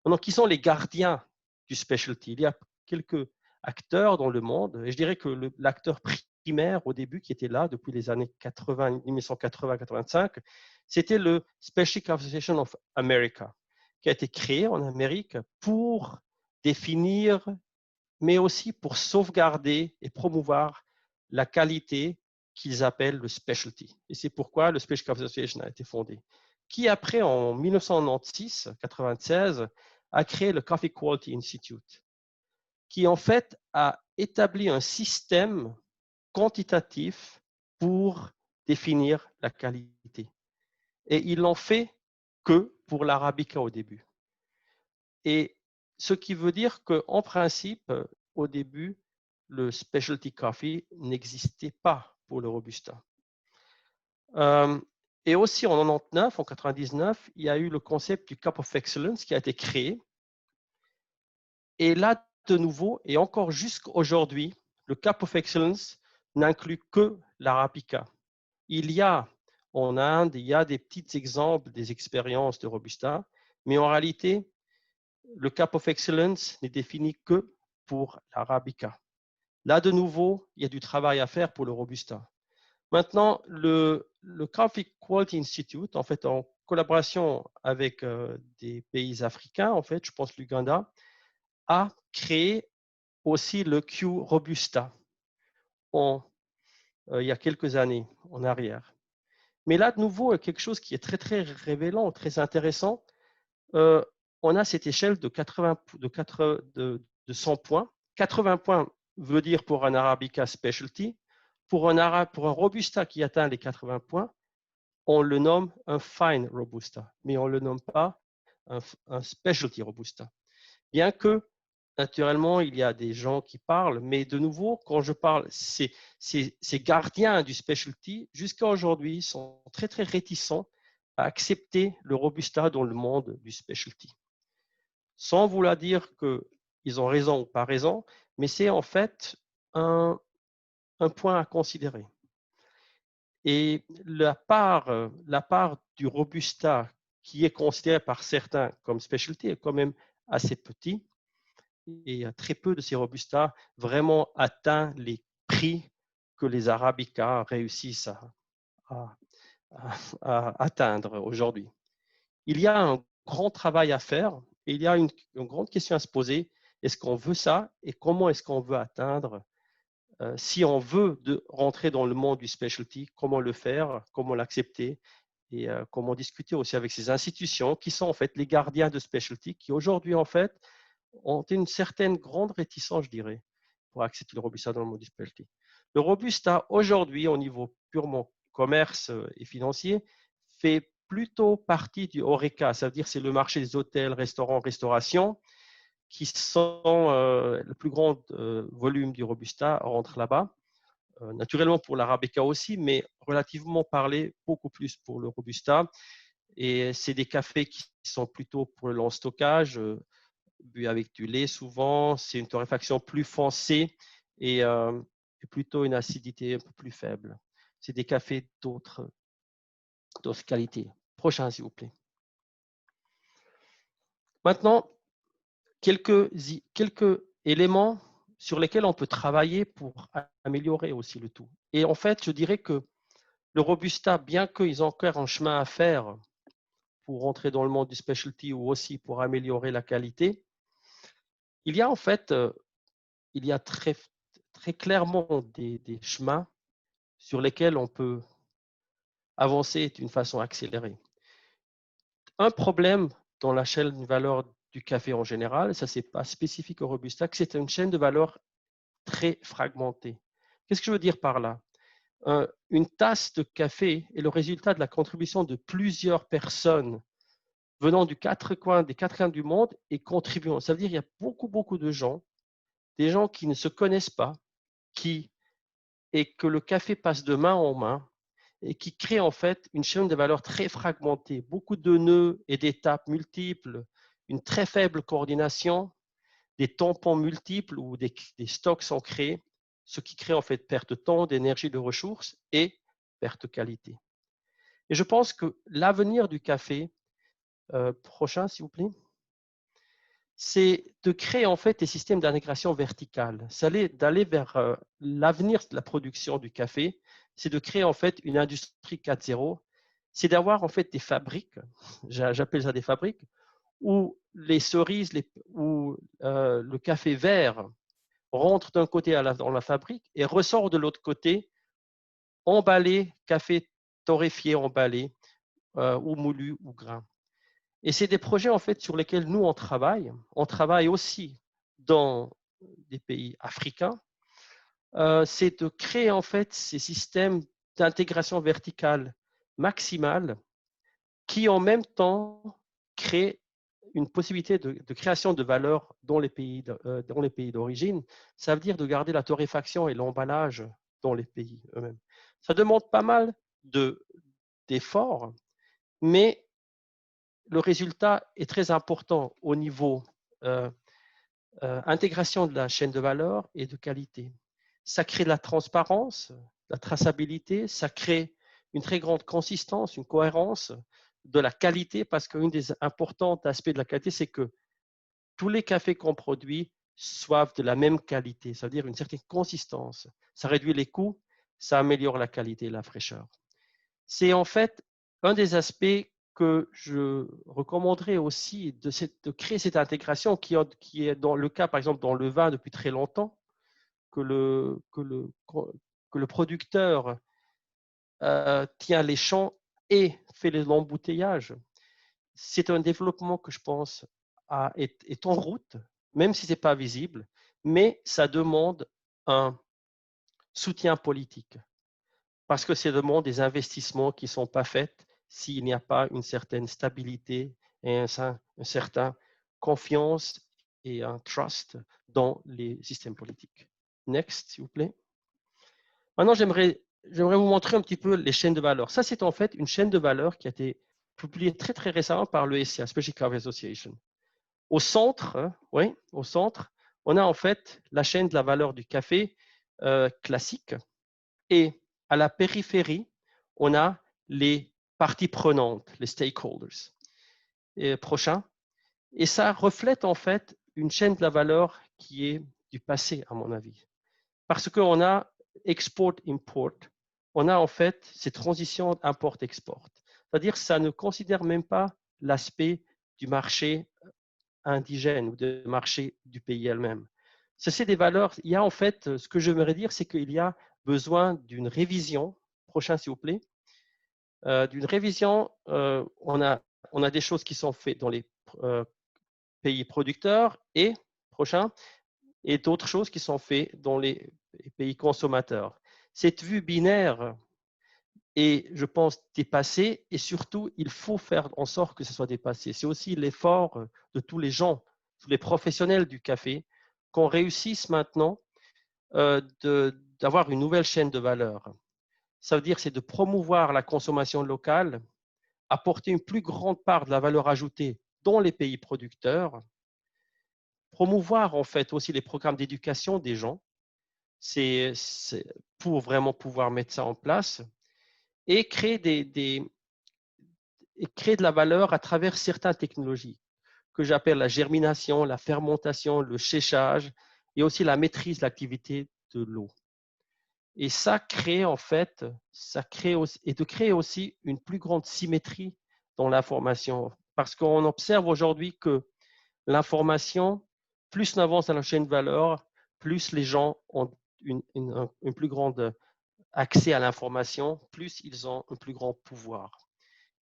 Maintenant, qui sont les gardiens du specialty? Il y a quelques acteurs dans le monde, et je dirais que l'acteur primaire au début qui était là depuis les années 1980-85, c'était le Specialty Association of America, qui a été créé en Amérique pour définir, mais aussi pour sauvegarder et promouvoir la qualité qu'ils appellent le specialty. Et c'est pourquoi le Specialty Association a été fondé. Qui après, en 1996, a créé le Coffee Quality Institute, qui en fait a établi un système quantitatif pour définir la qualité. Et ils l'ont fait que pour l'Arabica au début. Et ce qui veut dire qu'en principe, au début, le specialty coffee n'existait pas pour le Robusta. Et aussi en 99, en 99, il y a eu le concept du Cup of Excellence qui a été créé. Et là, de nouveau, et encore jusqu'aujourd'hui, le Cup of Excellence n'inclut que l'Arabica. Il y a en Inde, il y a des petits exemples des expériences de Robusta, mais en réalité, le Cup of Excellence n'est défini que pour l'Arabica. Là, de nouveau, il y a du travail à faire pour le Robusta. Maintenant, le Coffee Quality Institute, en fait, en collaboration avec des pays africains, en fait, je pense l'Ouganda, a créé aussi le Q Robusta il y a quelques années en arrière. Mais là, de nouveau, quelque chose qui est très, très révélant, très intéressant, on a cette échelle de 100 points. 80 points veut dire pour un Arabica Specialty. Pour un Robusta qui atteint les 80 points, on le nomme un Fine Robusta, mais on ne le nomme pas un Specialty Robusta. Bien que, naturellement, il y a des gens qui parlent, mais de nouveau, quand je parle, ces gardiens du Specialty, jusqu'à aujourd'hui, sont très, très réticents à accepter le Robusta dans le monde du Specialty. Sans vouloir dire qu'ils ont raison ou pas raison, mais c'est en fait un point à considérer. Et la part du Robusta qui est considéré par certains comme specialty est quand même assez petit. Et très peu de ces Robusta vraiment atteint les prix que les Arabica réussissent à atteindre aujourd'hui. Il y a un grand travail à faire et il y a une grande question à se poser. Est-ce qu'on veut ça et comment est-ce qu'on veut atteindre si on veut rentrer dans le monde du specialty, comment le faire, comment l'accepter et comment discuter aussi avec ces institutions qui sont en fait les gardiens de specialty qui aujourd'hui en fait ont une certaine grande réticence, je dirais, pour accepter le Robusta dans le monde du specialty. Le Robusta aujourd'hui au niveau purement commerce et financier fait plutôt partie du HoReCa, ça veut dire c'est le marché des hôtels, restaurants, restauration qui sont le plus grand volume du Robusta rentre là-bas. Naturellement pour l'Arabica aussi, mais relativement parlé, beaucoup plus pour le Robusta. Et c'est des cafés qui sont plutôt pour le long stockage, bu avec du lait souvent. C'est une torréfaction plus foncée et plutôt une acidité un peu plus faible. C'est des cafés d'autres qualités. Prochain, s'il vous plaît. Maintenant, quelques éléments sur lesquels on peut travailler pour améliorer aussi le tout. Et en fait, je dirais que le Robusta, bien qu'ils ont encore un chemin à faire pour rentrer dans le monde du specialty ou aussi pour améliorer la qualité, il y a en fait il y a très clairement des chemins sur lesquels on peut avancer d'une façon accélérée. Un problème dans la chaîne de valeur du café en général, ça c'est pas spécifique au Robusta, que c'est une chaîne de valeur très fragmentée. Qu'est-ce que je veux dire par là? Une tasse de café est le résultat de la contribution de plusieurs personnes venant des quatre coins du monde et contribuant. Ça veut dire qu'il y a beaucoup de gens, des gens qui ne se connaissent pas, et que le café passe de main en main et qui crée en fait une chaîne de valeur très fragmentée, beaucoup de nœuds et d'étapes multiples, une très faible coordination, des tampons multiples où des stocks sont créés, ce qui crée en fait perte de temps, d'énergie, de ressources et perte de qualité. Et je pense que l'avenir du café, prochain s'il vous plaît, c'est de créer en fait des systèmes d'intégration verticale. C'est d'aller vers l'avenir de la production du café, c'est de créer en fait une industrie 4.0, c'est d'avoir en fait des fabriques, j'appelle ça des fabriques, où les cerises, où le café vert rentre d'un côté dans la fabrique et ressort de l'autre côté emballé, café torréfié, emballé ou moulu ou grain. Et c'est des projets en fait sur lesquels nous on travaille. On travaille aussi dans des pays africains. C'est de créer en fait ces systèmes d'intégration verticale maximale qui en même temps créent une possibilité de création de valeur dans les pays d'origine. Ça veut dire de garder la torréfaction et l'emballage dans les pays eux-mêmes. Ça demande pas mal d'efforts, mais le résultat est très important au niveau intégration de la chaîne de valeur et de qualité. Ça crée de la transparence, la traçabilité, ça crée une très grande consistance, une cohérence de la qualité, parce qu'un des importants aspects de la qualité, c'est que tous les cafés qu'on produit soient de la même qualité, c'est-à-dire une certaine consistance. Ça réduit les coûts, ça améliore la qualité et la fraîcheur. C'est en fait un des aspects que je recommanderais aussi de créer cette intégration qui est dans le cas, par exemple, dans le vin depuis très longtemps, que le producteur tient les champs et fait l'embouteillage. c'est un développement que je pense est en route, même si ce n'est pas visible, mais ça demande un soutien politique parce que ça demande des investissements qui ne sont pas faits s'il n'y a pas une certaine stabilité et une certaine confiance et un trust dans les systèmes politiques. Next, s'il vous plaît. Maintenant, j'aimerais vous montrer un petit peu les chaînes de valeur. Ça, c'est en fait une chaîne de valeur qui a été publiée très, très récemment par le SCA, Specialty Coffee Association. Au centre, oui, au centre, on a en fait la chaîne de la valeur du café classique et à la périphérie, on a les parties prenantes, les stakeholders. Et prochain. Et ça reflète en fait une chaîne de la valeur qui est du passé, à mon avis. Parce qu'on a export-import, on a en fait ces transitions import-export. C'est-à-dire que ça ne considère même pas l'aspect du marché indigène ou du marché du pays elle-même. C'est des valeurs. Il y a en fait, ce que j'aimerais dire, c'est qu'il y a besoin d'une révision. Prochain, s'il vous plaît. D'une révision, on a des choses qui sont faites dans les pays producteurs et, prochain, et d'autres choses qui sont faites dans les pays consommateurs. Cette vue binaire est, je pense, dépassée et surtout, il faut faire en sorte que ce soit dépassé. C'est aussi l'effort de tous les gens, tous les professionnels du café, qu'on réussisse maintenant d'avoir une nouvelle chaîne de valeur. Ça veut dire c'est de promouvoir la consommation locale, apporter une plus grande part de la valeur ajoutée dans les pays producteurs, promouvoir en fait aussi les programmes d'éducation des gens, c'est pour vraiment pouvoir mettre ça en place et créer créer de la valeur à travers certaines technologies que j'appelle la germination, la fermentation, le séchage et aussi la maîtrise de l'activité de l'eau. Et ça crée en fait, et de créer aussi une plus grande symétrie dans l'information. Parce qu'on observe aujourd'hui que l'information, plus on avance dans la chaîne de valeur, plus les gens ont un plus grand accès à l'information, plus ils ont un plus grand pouvoir.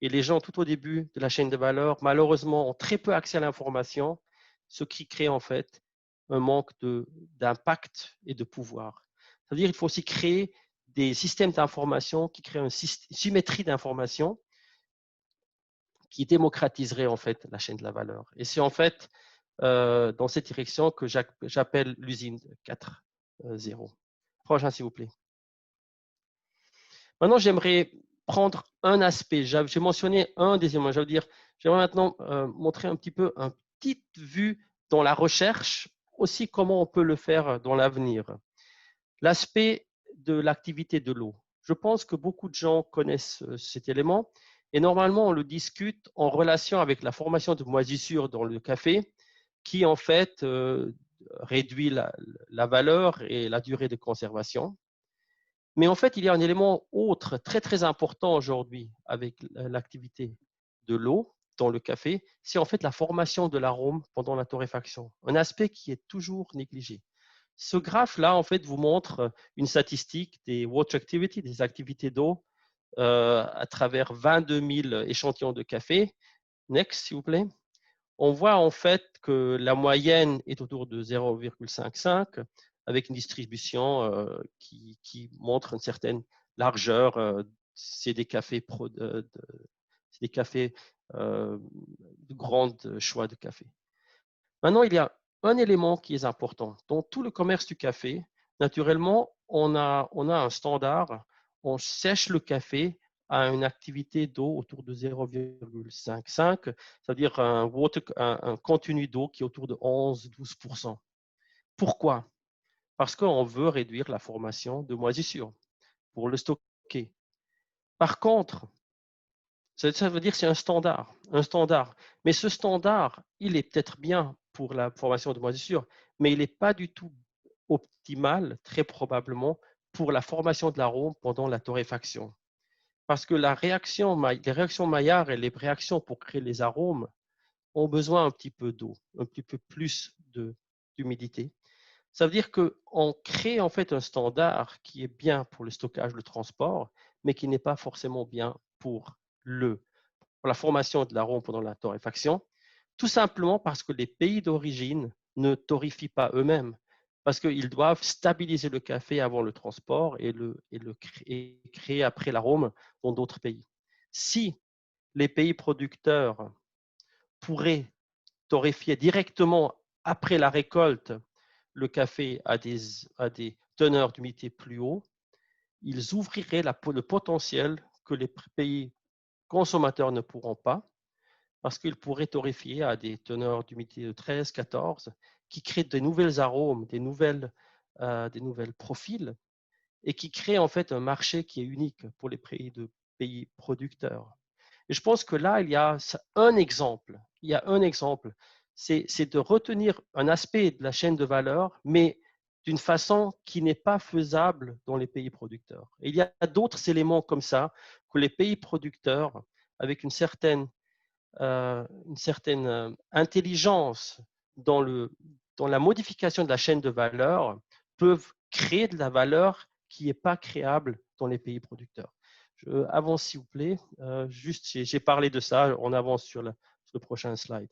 Et les gens, tout au début de la chaîne de valeur, malheureusement, ont très peu accès à l'information, ce qui crée en fait un manque d'impact et de pouvoir. C'est-à-dire qu'il faut aussi créer des systèmes d'information qui créent une symétrie d'information qui démocratiserait en fait la chaîne de la valeur. Et c'est en fait dans cette direction que j'appelle l'usine 4.0. Prochain, s'il vous plaît. Maintenant, j'aimerais prendre un aspect. J'ai mentionné un des éléments. J'aimerais maintenant montrer un petit peu une petite vue dans la recherche, aussi comment on peut le faire dans l'avenir. L'aspect de l'activité de l'eau. Je pense que beaucoup de gens connaissent cet élément et normalement, on le discute en relation avec la formation de moisissures dans le café qui, en fait, réduit la valeur et la durée de conservation. Mais en fait, il y a un élément autre très, très important aujourd'hui avec l'activité de l'eau dans le café, c'est en fait la formation de l'arôme pendant la torréfaction, un aspect qui est toujours négligé. Ce graphe-là, en fait, vous montre une statistique des water activities, des activités d'eau à travers 22 000 échantillons de café. Next, s'il vous plaît. On voit en fait que la moyenne est autour de 0,55 avec une distribution qui montre une certaine largeur. C'est des cafés de grand choix de café. Maintenant, il y a un élément qui est important. Dans tout le commerce du café, naturellement, on a un standard. On sèche le café à une activité d'eau autour de 0,55, c'est-à-dire un contenu d'eau qui est autour de 11-12%. Pourquoi? Parce qu'on veut réduire la formation de moisissures pour le stocker. Par contre, ça veut dire que c'est un standard. Mais ce standard, il est peut-être bien pour la formation de moisissures, mais il n'est pas du tout optimal, très probablement, pour la formation de l'arôme pendant la torréfaction. Parce que les réactions Maillard et les réactions pour créer les arômes ont besoin un petit peu d'eau, un petit peu plus d'humidité. Ça veut dire qu'on crée en fait un standard qui est bien pour le stockage, le transport, mais qui n'est pas forcément bien pour pour la formation de l'arôme pendant la torréfaction, tout simplement parce que les pays d'origine ne torréfient pas eux-mêmes, parce qu'ils doivent stabiliser le café avant le transport et créer après l'arôme dans d'autres pays. Si les pays producteurs pourraient torréfier directement après la récolte le café à des teneurs d'humidité plus haut, ils ouvriraient le potentiel que les pays consommateurs ne pourront pas, parce qu'ils pourraient torréfier à des teneurs d'humidité de 13, 14, qui créent de nouvelles arômes, des nouvelles profils, et qui créent en fait un marché qui est unique pour les pays producteurs. Et je pense que là, il y a un exemple. C'est de retenir un aspect de la chaîne de valeur, mais d'une façon qui n'est pas faisable dans les pays producteurs. Et il y a d'autres éléments comme ça que les pays producteurs, avec une certaine intelligence dans la modification de la chaîne de valeur, peuvent créer de la valeur qui n'est pas créable dans les pays producteurs. Je avance, s'il vous plaît. J'ai parlé de ça. On avance sur le prochain slide.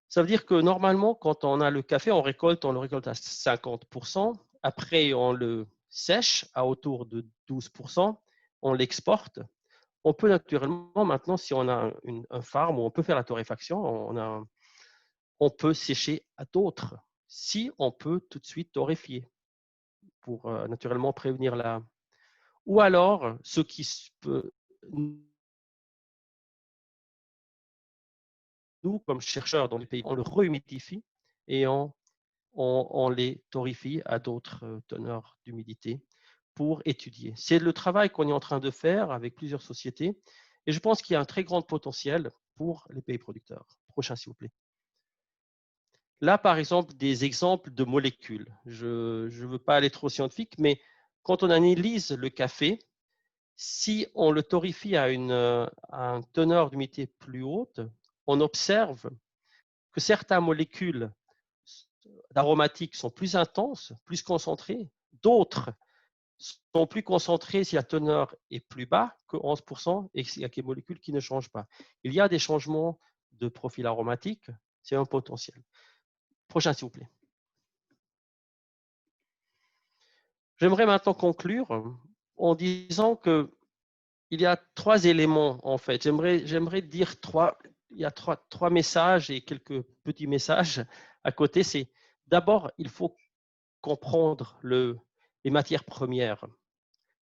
Ça veut dire que normalement, quand on a le café, on le récolte à 50%. Après, on le sèche à autour de 12%. On l'exporte. On peut naturellement, maintenant, si on a un farm où on peut faire la torréfaction, on peut sécher à d'autres. Si on peut tout de suite torréfier pour naturellement prévenir la... Ou alors, ce qui peut... Nous, comme chercheurs dans les pays, on le rehumidifie et on les torréfie à d'autres teneurs d'humidité pour étudier. C'est le travail qu'on est en train de faire avec plusieurs sociétés et je pense qu'il y a un très grand potentiel pour les pays producteurs. Prochain, s'il vous plaît. Là, par exemple, des exemples de molécules. Je ne veux pas aller trop scientifique, mais quand on analyse le café, si on le torréfie à une teneur d'humidité plus haute, on observe que certaines molécules aromatiques sont plus intenses, plus concentrées, d'autres sont plus concentrées si la teneur est plus bas que 11% et qu'il y a des molécules qui ne changent pas. Il y a des changements de profil aromatique, c'est un potentiel. Prochain, s'il vous plaît. J'aimerais maintenant conclure en disant qu'il y a trois éléments, en fait. J'aimerais dire il y a trois messages et quelques petits messages à côté. C'est d'abord, il faut comprendre les matières premières.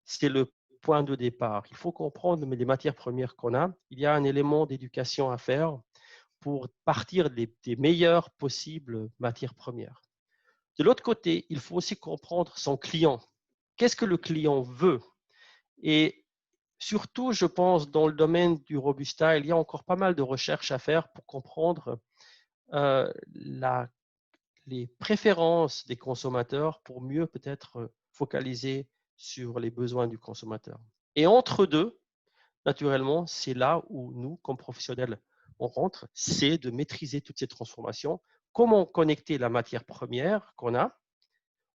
C'est le point de départ. Il faut comprendre les matières premières qu'on a. Il y a un élément d'éducation à faire pour partir des meilleures possibles matières premières. De l'autre côté, il faut aussi comprendre son client. Qu'est-ce que le client veut? Et surtout, je pense, dans le domaine du Robusta, il y a encore pas mal de recherches à faire pour comprendre les préférences des consommateurs pour mieux peut-être focaliser sur les besoins du consommateur. Et entre deux, naturellement, c'est là où nous, comme professionnels, on rentre, c'est de maîtriser toutes ces transformations. Comment connecter la matière première qu'on a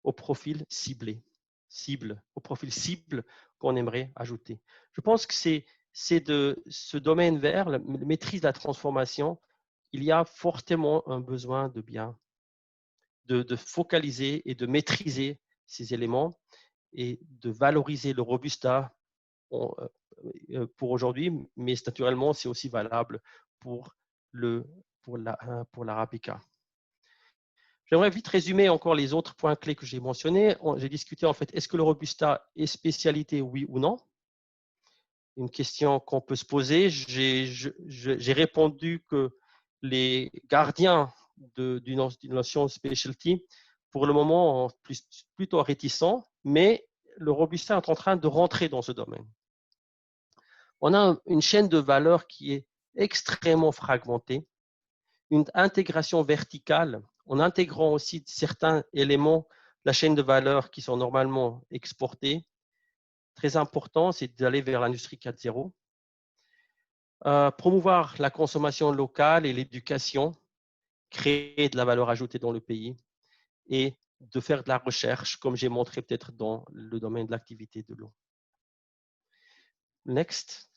au profil au profil cible qu'on aimerait ajouter. Je pense que c'est de ce domaine vert, la maîtrise de la transformation, il y a fortement un besoin de focaliser et de maîtriser ces éléments et de valoriser le Robusta pour aujourd'hui, mais naturellement, c'est aussi valable pour l'Arabica. J'aimerais vite résumer encore les autres points clés que j'ai mentionnés. J'ai discuté en fait, est-ce que le Robusta est spécialité, oui ou non? Une question qu'on peut se poser. J'ai répondu que les gardiens d'une notion specialty, pour le moment, plutôt réticents, mais le Robusta est en train de rentrer dans ce domaine. On a une chaîne de valeur qui est extrêmement fragmentée, une intégration verticale en intégrant aussi certains éléments de la chaîne de valeur qui sont normalement exportés. Très important, c'est d'aller vers l'industrie 4.0. Promouvoir la consommation locale et l'éducation, créer de la valeur ajoutée dans le pays et de faire de la recherche, comme j'ai montré peut-être dans le domaine de l'activité de l'eau. Next.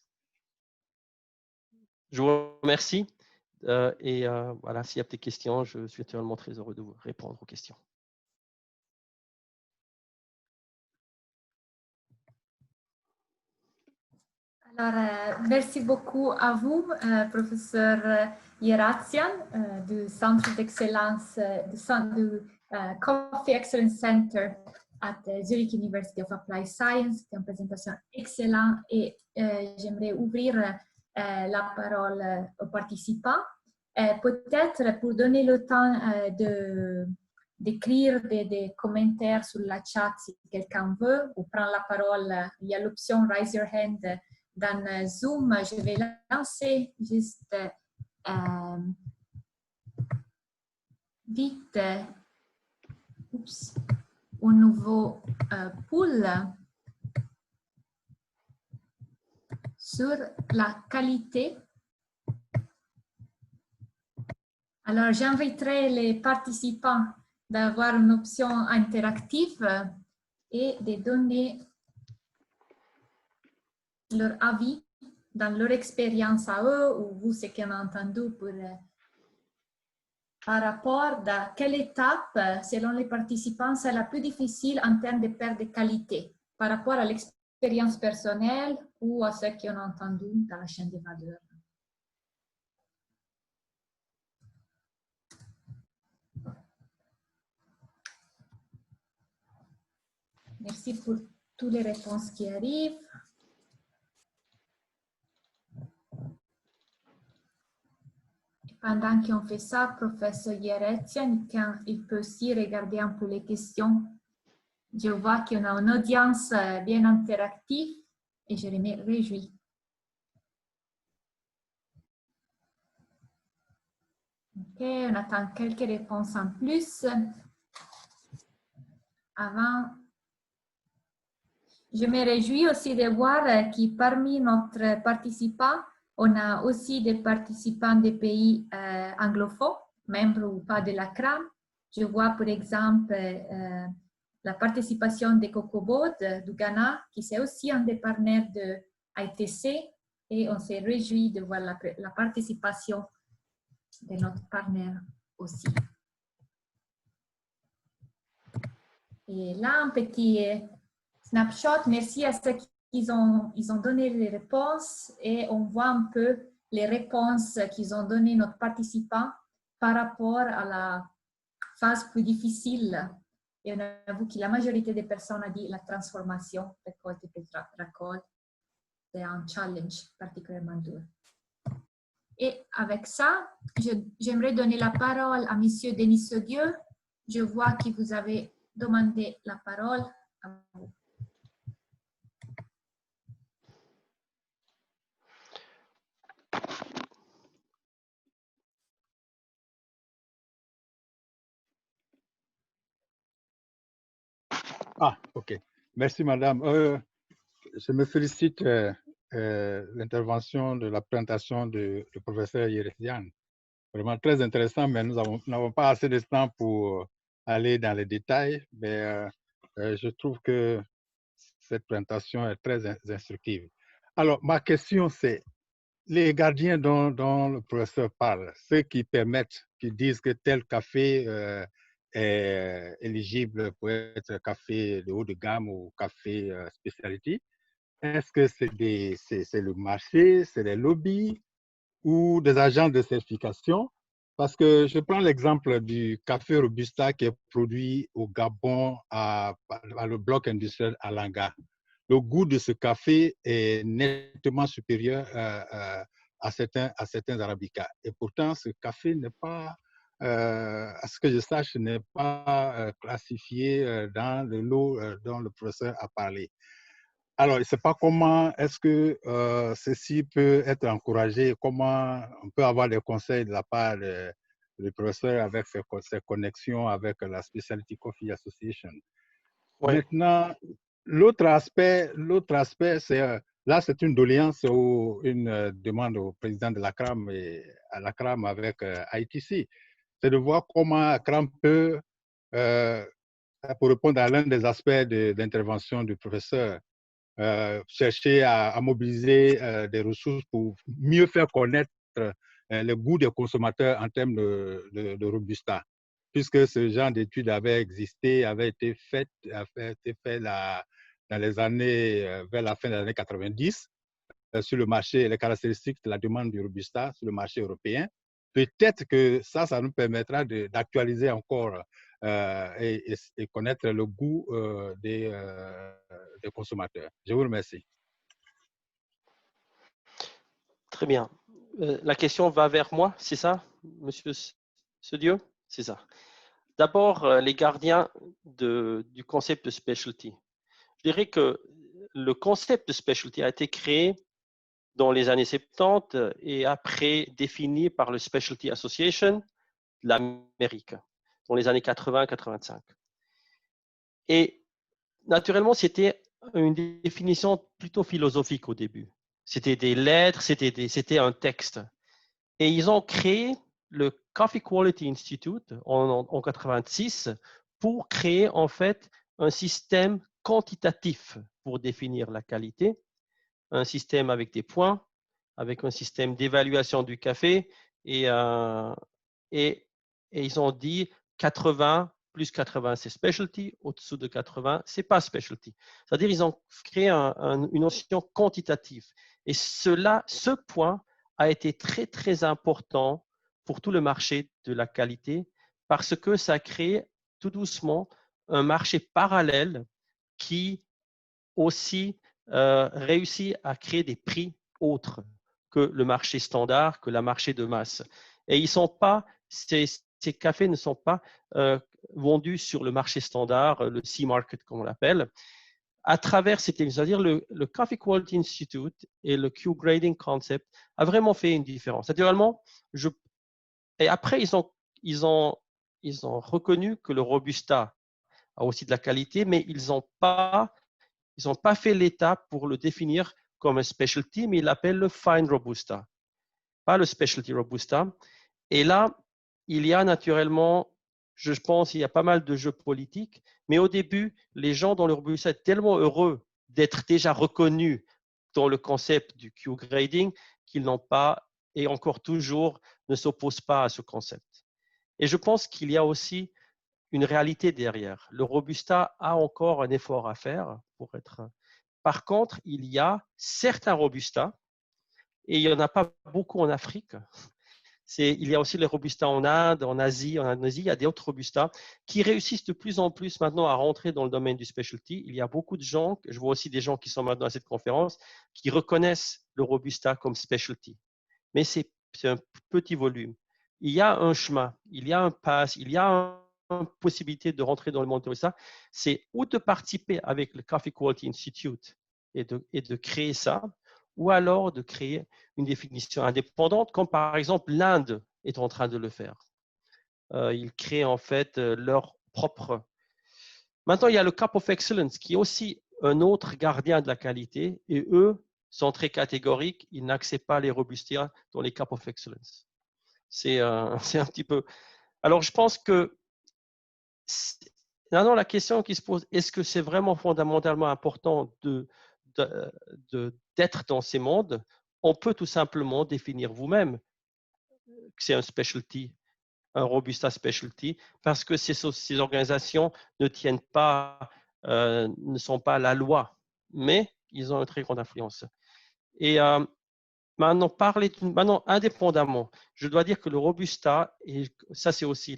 Je vous remercie. Et voilà, s'il y a des questions, je suis naturellement très heureux de vous répondre aux questions. Alors, merci beaucoup à vous, professeur Yerazian, du Centre d'Excellence, du Coffee Excellence Center at Zurich University of Applied Science. C'était une présentation excellente et j'aimerais ouvrir la parole aux participants. Peut-être pour donner le temps d'écrire des commentaires sur la chat si quelqu'un veut ou prendre la parole, il y a l'option Raise Your Hand dans Zoom. Je vais lancer juste vite un nouveau pool sur la qualité. Alors, j'inviterai les participants d'avoir une option interactive et de donner leur avis dans leur expérience à eux ou vous, ce qu'on a entendu par rapport à quelle étape, selon les participants, c'est la plus difficile en termes de perte de qualité par rapport à l'expérience personnelle ou à ce qu'on a entendu dans la chaîne de valeur. Merci pour toutes les réponses qui arrivent. Pendant qu'on fait ça, professeur Yerazian, il peut aussi regarder un peu les questions. Je vois qu'on a une audience bien interactive et je me réjouis. Ok, on attend quelques réponses en plus. Avant, je me réjouis aussi de voir que parmi notre participants, on a aussi des participants des pays anglophones, membres ou pas de la CRAM. Je vois par exemple la participation de Cocobod du Ghana, qui est aussi un des partenaires de ITC, et on s'est réjoui de voir la participation de notre partenaire aussi. Et là, un petit snapshot. Merci à ceux qui ont donné les réponses et on voit un peu les réponses qu'ils ont données nos participants par rapport à la phase plus difficile. Et on a vu que la majorité des personnes a dit la transformation, récolte et récolte, c'est un challenge particulièrement dur. Et avec ça, j'aimerais donner la parole à M. Denis Sodieu. Je vois que vous avez demandé la parole. À vous. Ah, ok. Merci, madame. Je me félicite l'intervention de la présentation du professeur Yerazian. Vraiment très intéressant, mais nous n'avons pas assez de temps pour aller dans les détails. Mais je trouve que cette présentation est très instructive. Alors, ma question, c'est les gardiens dont le professeur parle, ceux qui permettent, qui disent que tel café est éligible pour être café de haut de gamme ou café specialty, est-ce que c'est le marché, c'est les lobbies ou des agents de certification? Parce que je prends l'exemple du café Robusta qui est produit au Gabon à le bloc industriel à Langa. Le goût de ce café est nettement supérieur à certains arabicas. Et pourtant, ce café n'est pas, à ce que je sache, n'est pas classifié dans le lot dont le professeur a parlé. Alors, je ne sais pas comment est-ce que ceci peut être encouragé, comment on peut avoir des conseils de la part du professeur avec ses connexions avec la Specialty Coffee Association. Ouais. Maintenant, l'autre aspect, c'est là, c'est une doléance ou une demande au président de la CRAM et à la CRAM avec ITC. C'est de voir comment la CRAM peut, pour répondre à l'un des aspects de l'intervention du professeur, chercher à mobiliser des ressources pour mieux faire connaître connaître le goût des consommateurs en termes de Robusta, puisque ce genre d'études avait existé, avait été fait dans les années, vers la fin des années 90, sur le marché, les caractéristiques de la demande du Robusta sur le marché européen. Peut-être que ça nous permettra d'actualiser encore et connaître le goût des consommateurs. Je vous remercie. Très bien. La question va vers moi, c'est ça, Monsieur Sedieu? C'est ça. D'abord, les gardiens du concept de specialty. Je dirais que le concept de specialty a été créé dans les années 70 et après défini par le Specialty Association de l'Amérique dans les années 80-85. Et naturellement, c'était une définition plutôt philosophique au début. C'était des lettres, c'était un texte. Et ils ont créé le Coffee Quality Institute en 86 pour créer en fait un système quantitatif pour définir la qualité, un système avec des points, avec un système d'évaluation du café et ils ont dit 80 plus 80 c'est specialty, au-dessous de 80 c'est pas specialty. C'est-à-dire ils ont créé une notion quantitative et ce point a été très très important pour tout le marché de la qualité parce que ça a créé tout doucement un marché parallèle qui aussi réussit à créer des prix autres que le marché standard, que le marché de masse. Et ils sont pas, ces cafés ne sont pas vendus sur le marché standard, le C-market comme on l'appelle. À travers c'est-à-dire le Coffee Quality Institute et le Q-Grading Concept a vraiment fait une différence. Naturellement, et après ils ont reconnu que le Robusta a aussi de la qualité, mais ils n'ont pas fait l'étape pour le définir comme un specialty, mais ils l'appellent le fine Robusta, pas le specialty Robusta. Et là, il y a naturellement, je pense, il y a pas mal de jeux politiques, mais au début, les gens dans le Robusta étaient tellement heureux d'être déjà reconnus dans le concept du Q-grading qu'ils n'ont pas, et encore toujours, ne s'opposent pas à ce concept. Et je pense qu'il y a aussi une réalité derrière. Le Robusta a encore un effort à faire pour être. Par contre, il y a certains Robusta, et il n'y en a pas beaucoup en Afrique. Il y a aussi les Robusta en Inde, en Asie, en Indonésie, il y a d'autres Robusta qui réussissent de plus en plus maintenant à rentrer dans le domaine du specialty. Il y a beaucoup de gens, je vois aussi des gens qui sont maintenant à cette conférence, qui reconnaissent le Robusta comme specialty. Mais c'est un petit volume. Il y a un chemin, il y a un pass, il y a une possibilité de rentrer dans le monde de Robusta. C'est ou de participer avec le Coffee Quality Institute et de créer ça, ou alors de créer une définition indépendante, comme par exemple l'Inde est en train de le faire. Ils créent en fait leur propre. Maintenant, il y a le Cup of Excellence qui est aussi un autre gardien de la qualité et eux sont très catégoriques, ils n'acceptent pas les Robusta dans les Cup of Excellence. C'est un petit peu. Alors, je pense que maintenant, la question qui se pose, est-ce que c'est vraiment fondamentalement important d'être dans ces mondes? On peut tout simplement définir vous-même que c'est un specialty, un Robusta specialty, parce que ces organisations ne tiennent pas, ne sont pas la loi, mais ils ont une très grande influence. Et maintenant, indépendamment, je dois dire que le Robusta, et ça c'est aussi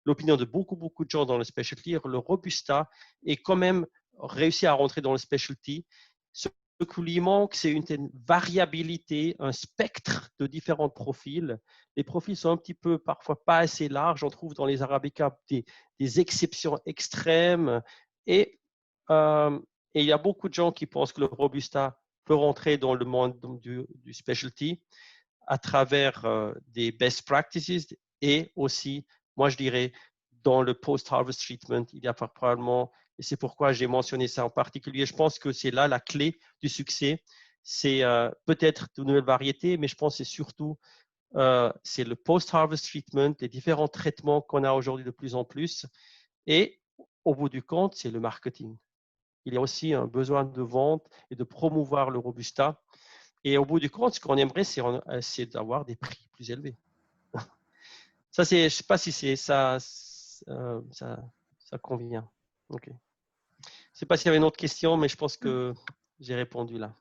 l'opinion de beaucoup de gens dans le specialty, le Robusta est quand même réussi à rentrer dans le specialty. Ce qui lui manque, c'est une variabilité, un spectre de différents profils. Les profils sont un petit peu, parfois pas assez larges. On trouve dans les Arabica des exceptions extrêmes. Et il y a beaucoup de gens qui pensent que le Robusta peut rentrer dans le monde du specialty à travers des best practices et aussi, moi je dirais, dans le post-harvest treatment, il y a probablement, et c'est pourquoi j'ai mentionné ça en particulier, je pense que c'est là la clé du succès. C'est peut-être de nouvelles variétés, mais je pense que c'est surtout c'est le post-harvest treatment, les différents traitements qu'on a aujourd'hui de plus en plus. Et au bout du compte, c'est le marketing. Il y a aussi un besoin de vente et de promouvoir le Robusta. Et au bout du compte, ce qu'on aimerait, c'est d'avoir des prix plus élevés. Ça, je ne sais pas si ça convient. OK. Je ne sais pas s'il y avait une autre question, mais je pense que j'ai répondu là.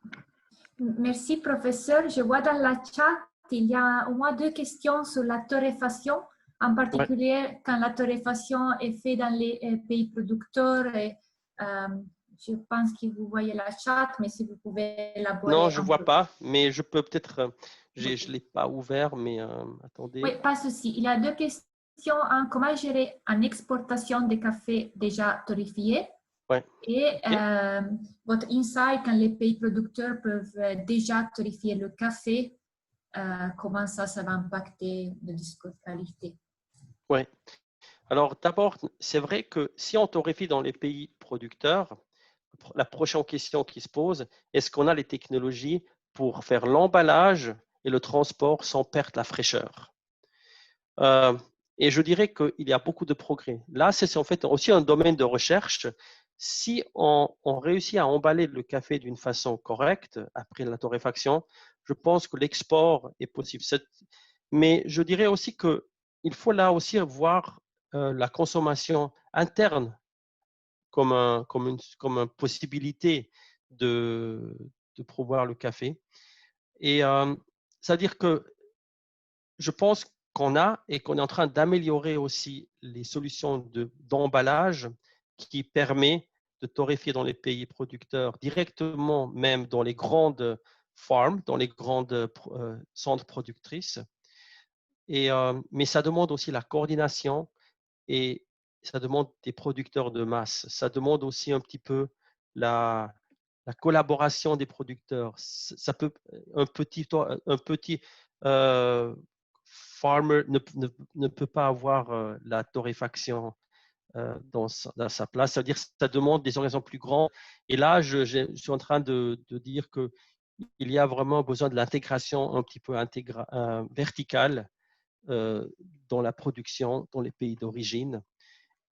Merci, professeur. Je vois dans la chat, il y a au moins 2 questions sur la torréfaction, en particulier quand la torréfaction est faite dans les pays producteurs. Et, je pense que vous voyez la chat, mais si vous pouvez élaborer. Non, je ne vois pas, mais je peux peut-être… je ne l'ai pas ouvert, mais attendez. Oui, pas de souci. Il y a 2 questions. Comment gérer une exportation de café déjà torréfié? Ouais. Et votre insight quand les pays producteurs peuvent déjà torréfier le café, comment ça va impacter le discours de qualité? Oui. Alors d'abord, c'est vrai que si on torréfie dans les pays producteurs, la prochaine question qui se pose, est-ce qu'on a les technologies pour faire l'emballage et le transport sans perdre la fraîcheur? Et je dirais qu'il y a beaucoup de progrès. Là, c'est en fait aussi un domaine de recherche. Si on réussit à emballer le café d'une façon correcte après la torréfaction, je pense que l'export est possible. Mais je dirais aussi qu'il faut là aussi voir la consommation interne comme une possibilité de promouvoir le café. Et ça veut dire que je pense qu'on est en train d'améliorer aussi les solutions d'emballage qui permet de torréfier dans les pays producteurs directement, même dans les grandes farms, dans les grandes centres productrices. Mais ça demande aussi la coordination et ça demande des producteurs de masse. Ça demande aussi un petit peu la collaboration des producteurs. Ça peut, un petit farmer ne peut pas avoir la torréfaction dans sa place. C'est-à-dire que ça demande des organisations plus grandes. Et là, je suis en train de dire qu'il y a vraiment besoin de l'intégration un petit peu verticale dans la production, dans les pays d'origine.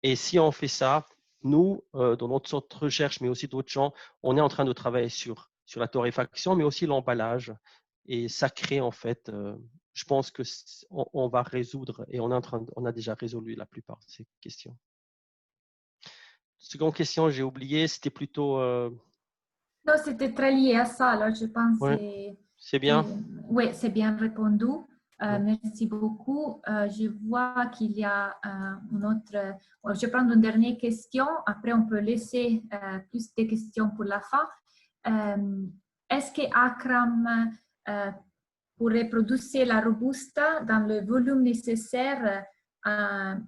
Et si on fait ça, nous, dans notre sorte de recherche, mais aussi d'autres gens, on est en train de travailler sur la torréfaction, mais aussi l'emballage. Et ça crée en fait, je pense qu'on va résoudre, et on a déjà résolu la plupart de ces questions. Seconde question, j'ai oublié, c'était plutôt… Non, c'était très lié à ça, alors je pense ouais. C'est bien. Oui, c'est bien répondu. Merci beaucoup. Je vois qu'il y a une autre… Je vais prendre une dernière question. Après, on peut laisser plus de questions pour la fin. Est-ce que Akram pourrait produire la Robusta dans le volume nécessaire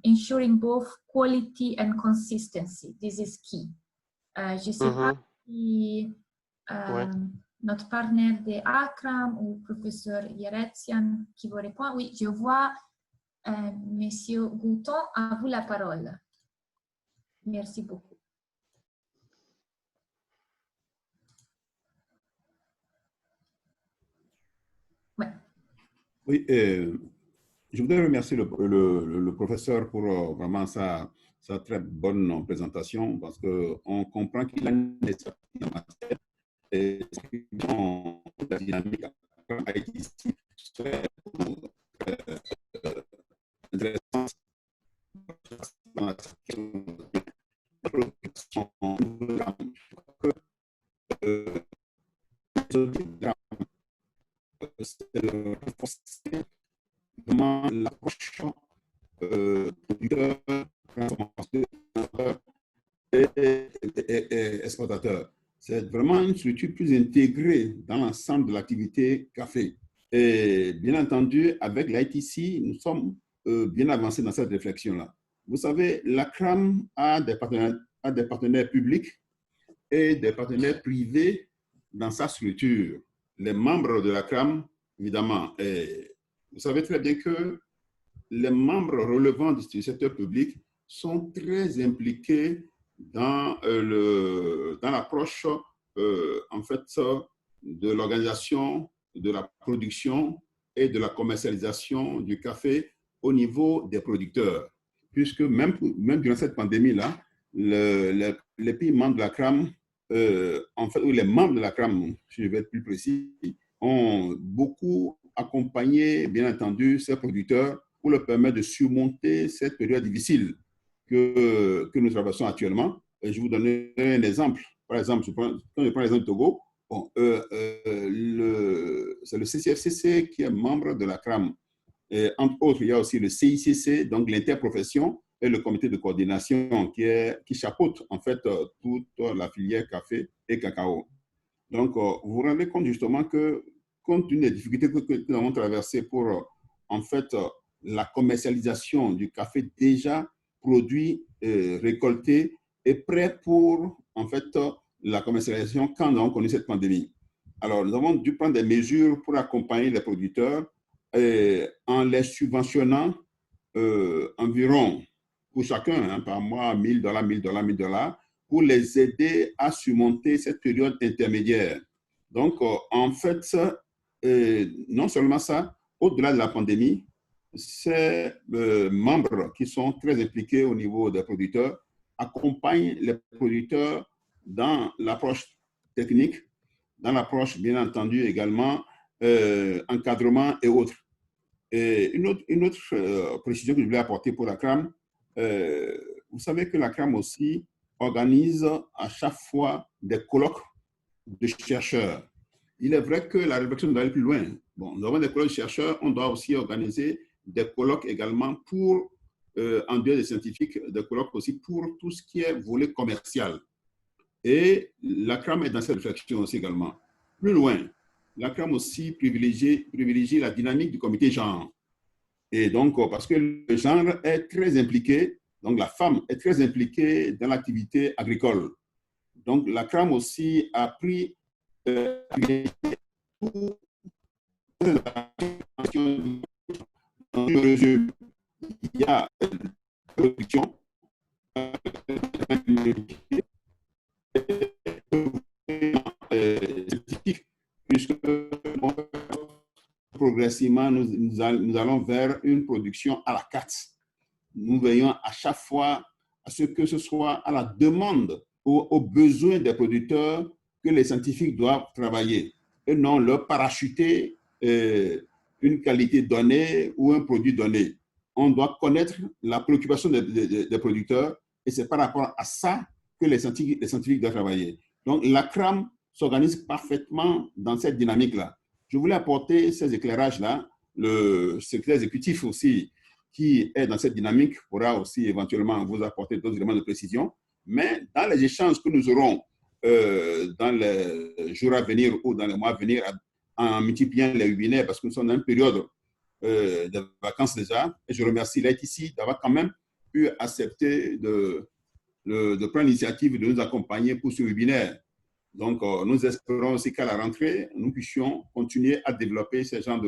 ensuring both quality and consistency? This is key. Je ne sais pas si notre partenaire de Akram ou professeur Yeretsian qui vous répond. Oui, je vois Monsieur Gouton, à vous la parole. Merci beaucoup. Ouais. Oui, je voudrais remercier le professeur pour vraiment sa très bonne présentation parce qu'on comprend qu'il a une expertise en matière et la dynamique a été ici très intéressante dans la production c'est de renforcer vraiment l'approche producteur, transformateur et exportateur. C'est vraiment une structure plus intégrée dans l'ensemble de l'activité café. Et bien entendu, avec l'ITC, nous sommes bien avancés dans cette réflexion-là. Vous savez, l'ACRAM a des partenaires publics et des partenaires privés dans sa structure. Les membres de l'ACRAM, évidemment, vous savez très bien que les membres relevant du secteur public sont très impliqués dans l'approche en fait, de l'organisation, de la production et de la commercialisation du café au niveau des producteurs. Puisque même durant cette pandémie-là, les pays membres de la CRAM, en fait, ou les membres de la CRAM, si je vais être plus précis, ont beaucoup accompagné, bien entendu, ces producteurs pour leur permettre de surmonter cette période difficile que nous traversons actuellement. Et je vous donnerai un exemple. Par exemple, quand je prends l'exemple du Togo, bon, c'est le CCFCC qui est membre de la CRAM. Et entre autres, il y a aussi le CICC, donc l'interprofession, et le comité de coordination qui chapeaute en fait toute la filière café et cacao. Donc, vous vous rendez compte justement que, compte tenu des difficultés que nous avons traversées pour en fait la commercialisation du café déjà produit, récolté et prêt pour en fait la commercialisation quand nous avons connu cette pandémie. Alors, nous avons dû prendre des mesures pour accompagner les producteurs en les subventionnant environ pour chacun, hein, par mois, $1 000, $1 000, $1 000, pour les aider à surmonter cette période intermédiaire. Donc, en fait, non seulement ça, au-delà de la pandémie, ces membres qui sont très impliqués au niveau des producteurs accompagnent les producteurs dans l'approche technique, dans l'approche, bien entendu, également, encadrement et autres. Et une autre précision que je voulais apporter pour la CRAM, vous savez que la CRAM aussi organise à chaque fois des colloques de chercheurs. Il est vrai que la réflexion doit aller plus loin. Bon, nous avons des colloques de chercheurs, on doit aussi organiser des colloques également pour, en dehors des scientifiques, des colloques aussi pour tout ce qui est volet commercial. Et la CRAM est dans cette réflexion aussi également. Plus loin, la CRAM aussi privilégie la dynamique du comité genre. Et donc, parce que le genre est très impliqué, donc la femme est très impliquée dans l'activité agricole. Donc, la CRAM aussi a pris dans le régime. Il y a la production, puisque progressivement, nous allons vers une production à la carte. Nous veillons à chaque fois à ce que ce soit à la demande, aux besoins des producteurs que les scientifiques doivent travailler et non leur parachuter une qualité donnée ou un produit donné. On doit connaître la préoccupation des producteurs et c'est par rapport à ça que les scientifiques doivent travailler. Donc, la CRAM s'organise parfaitement dans cette dynamique-là. Je voulais apporter ces éclairages-là. Le secrétaire exécutif aussi, qui est dans cette dynamique, pourra aussi éventuellement vous apporter d'autres éléments de précision. Mais dans les échanges que nous aurons dans les jours à venir ou dans les mois à venir, en multipliant les webinaires, parce que nous sommes dans une période de vacances déjà, et je remercie l'ITC d'avoir quand même pu accepter de prendre l'initiative de nous accompagner pour ce webinaire. Donc, nous espérons aussi qu'à la rentrée, nous puissions continuer à développer ces genres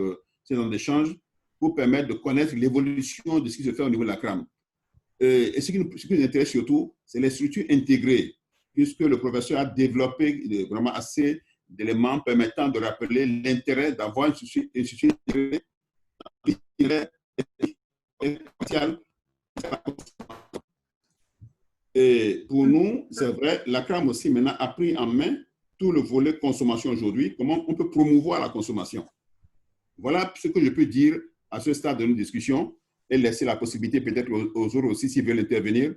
d'échanges pour permettre de connaître l'évolution de ce qui se fait au niveau de la CRAM. Et ce qui nous intéresse surtout, c'est les structures intégrées, puisque le professeur a développé vraiment assez d'éléments permettant de rappeler l'intérêt d'avoir une structure intégrée Et pour nous, c'est vrai, la CRAM aussi maintenant a pris en main tout le volet consommation aujourd'hui, comment on peut promouvoir la consommation. Voilà ce que je peux dire à ce stade de nos discussions et laisser la possibilité peut-être aux autres aussi s'ils veulent intervenir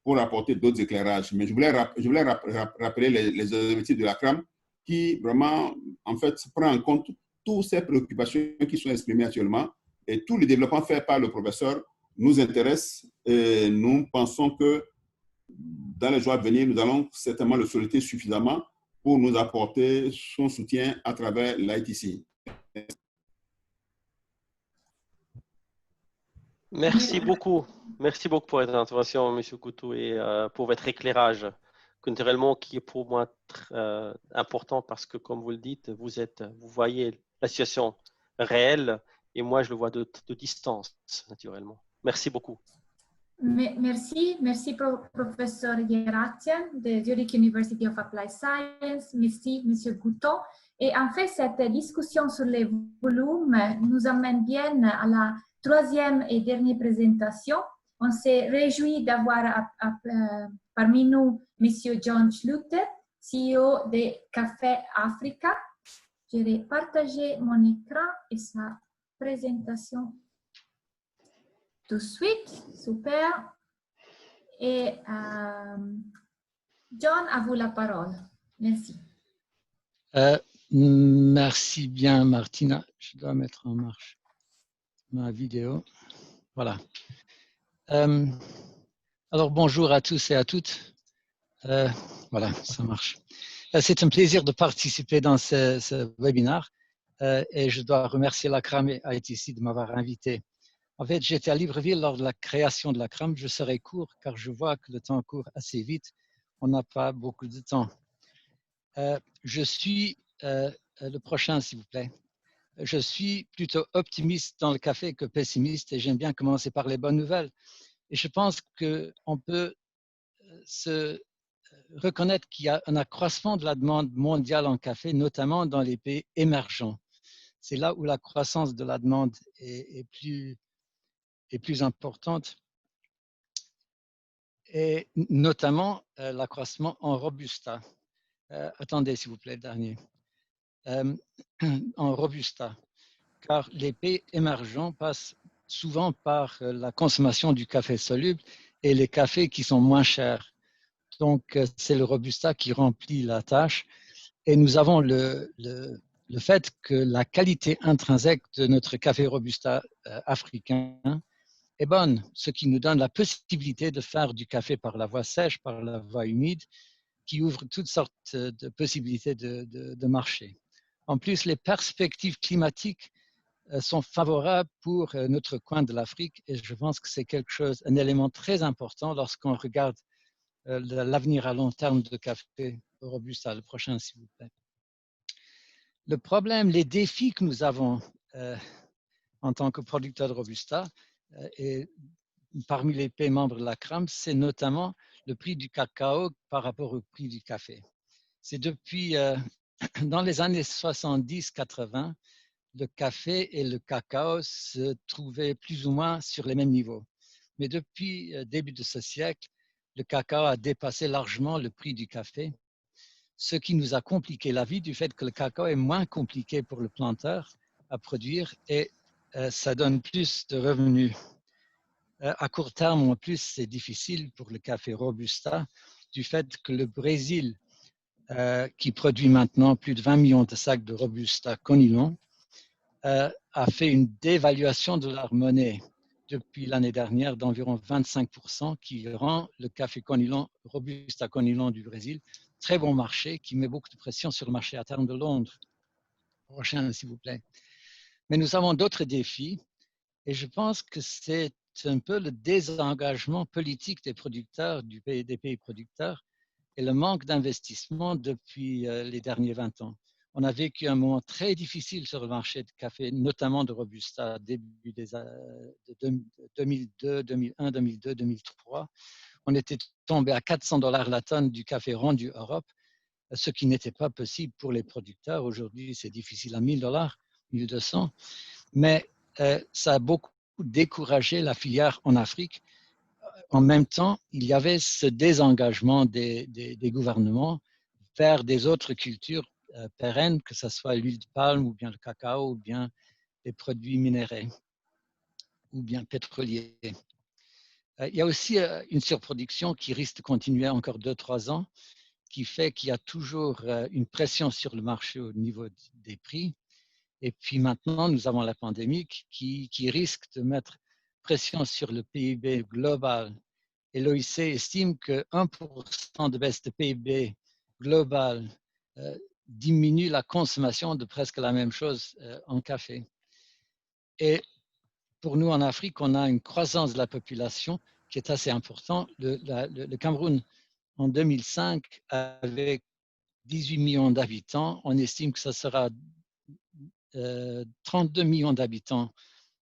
pour apporter d'autres éclairages. Mais je voulais rappeler les objectifs de la CRAM qui vraiment, en fait, prend en compte toutes ces préoccupations qui sont exprimées actuellement et tout le développement fait par le professeur nous intéresse et nous pensons que dans les jours à venir, nous allons certainement le solliciter suffisamment pour nous apporter son soutien à travers l'ITC. Merci beaucoup. Merci beaucoup pour votre intervention, M. Coutu, et pour votre éclairage, culturellement, qui est pour moi très important parce que, comme vous le dites, vous voyez la situation réelle et moi, je le vois de distance, naturellement. Merci beaucoup. Merci, professeur Yeratian de Zurich University of Applied Science. Merci, M. Gouton. Et en fait, cette discussion sur les volumes nous amène bien à la troisième et dernière présentation. On s'est réjoui d'avoir parmi nous M. John Schluter, CEO de Café Africa. Je vais partager mon écran et sa présentation tout de suite. Super. Et John, à vous la parole. Merci. Merci bien, Martina. Je dois mettre en marche ma vidéo. Voilà. Alors, bonjour à tous et à toutes. Voilà, ça marche. C'est un plaisir de participer dans ce webinaire et je dois remercier la CRAM et ITC de m'avoir invité. En fait, j'étais à Libreville lors de la création de la CRAM. Je serai court car je vois que le temps court assez vite. On n'a pas beaucoup de temps. Je suis le prochain, s'il vous plaît. Je suis plutôt optimiste dans le café que pessimiste et j'aime bien commencer par les bonnes nouvelles. Et je pense qu'on peut se reconnaître qu'il y a un accroissement de la demande mondiale en café, notamment dans les pays émergents. C'est là où la croissance de la demande est plus importante. Et notamment l'accroissement en Robusta. Attendez, s'il vous plaît, dernier. En Robusta, car les pays émergents passent souvent par la consommation du café soluble et les cafés qui sont moins chers. Donc, c'est le Robusta qui remplit la tâche. Et nous avons le fait que la qualité intrinsèque de notre café Robusta africain est bonne, ce qui nous donne la possibilité de faire du café par la voie sèche, par la voie humide, qui ouvre toutes sortes de possibilités de marché. En plus, les perspectives climatiques sont favorables pour notre coin de l'Afrique et je pense que c'est quelque chose, un élément très important lorsqu'on regarde l'avenir à long terme de café Robusta. Le prochain, s'il vous plaît. Le problème, les défis que nous avons en tant que producteurs de Robusta et parmi les pays membres de la CRAM, c'est notamment le prix du cacao par rapport au prix du café. C'est depuis, dans les années 70-80, le café et le cacao se trouvaient plus ou moins sur les mêmes niveaux. Mais depuis début de ce siècle, le cacao a dépassé largement le prix du café, ce qui nous a compliqué la vie du fait que le cacao est moins compliqué pour le planteur à produire et ça donne plus de revenus. À court terme, en plus, c'est difficile pour le café Robusta du fait que le Brésil, qui produit maintenant plus de 20 millions de sacs de Robusta Conilon, a fait une dévaluation de leur monnaie depuis l'année dernière d'environ 25%, qui rend le café Conilon, Robusta Conilon du Brésil, très bon marché, qui met beaucoup de pression sur le marché interne de Londres. Prochain, s'il vous plaît. Mais nous avons d'autres défis et je pense que c'est un peu le désengagement politique des producteurs, des pays producteurs et le manque d'investissement depuis les derniers 20 ans. On a vécu un moment très difficile sur le marché de café, notamment de Robusta, début de 2002, 2001, 2002, 2003. On était tombé à $400 la tonne du café rendu Europe, ce qui n'était pas possible pour les producteurs. Aujourd'hui, c'est difficile à $1000, 1200. Mais ça a beaucoup découragé la filière en Afrique. En même temps, il y avait ce désengagement des gouvernements vers des autres cultures pérennes, que ce soit l'huile de palme ou bien le cacao ou bien les produits minéraux ou bien pétroliers. Il y a aussi une surproduction qui risque de continuer encore 2-3 ans, qui fait qu'il y a toujours une pression sur le marché au niveau des prix. Et puis maintenant, nous avons la pandémie qui risque de mettre pression sur le PIB global. Et l'OIC estime que 1% de baisse de PIB global diminue la consommation de presque la même chose en café. Et pour nous en Afrique, on a une croissance de la population qui est assez importante. Le Cameroun, en 2005, avait 18 millions d'habitants. On estime que ça sera 32 millions d'habitants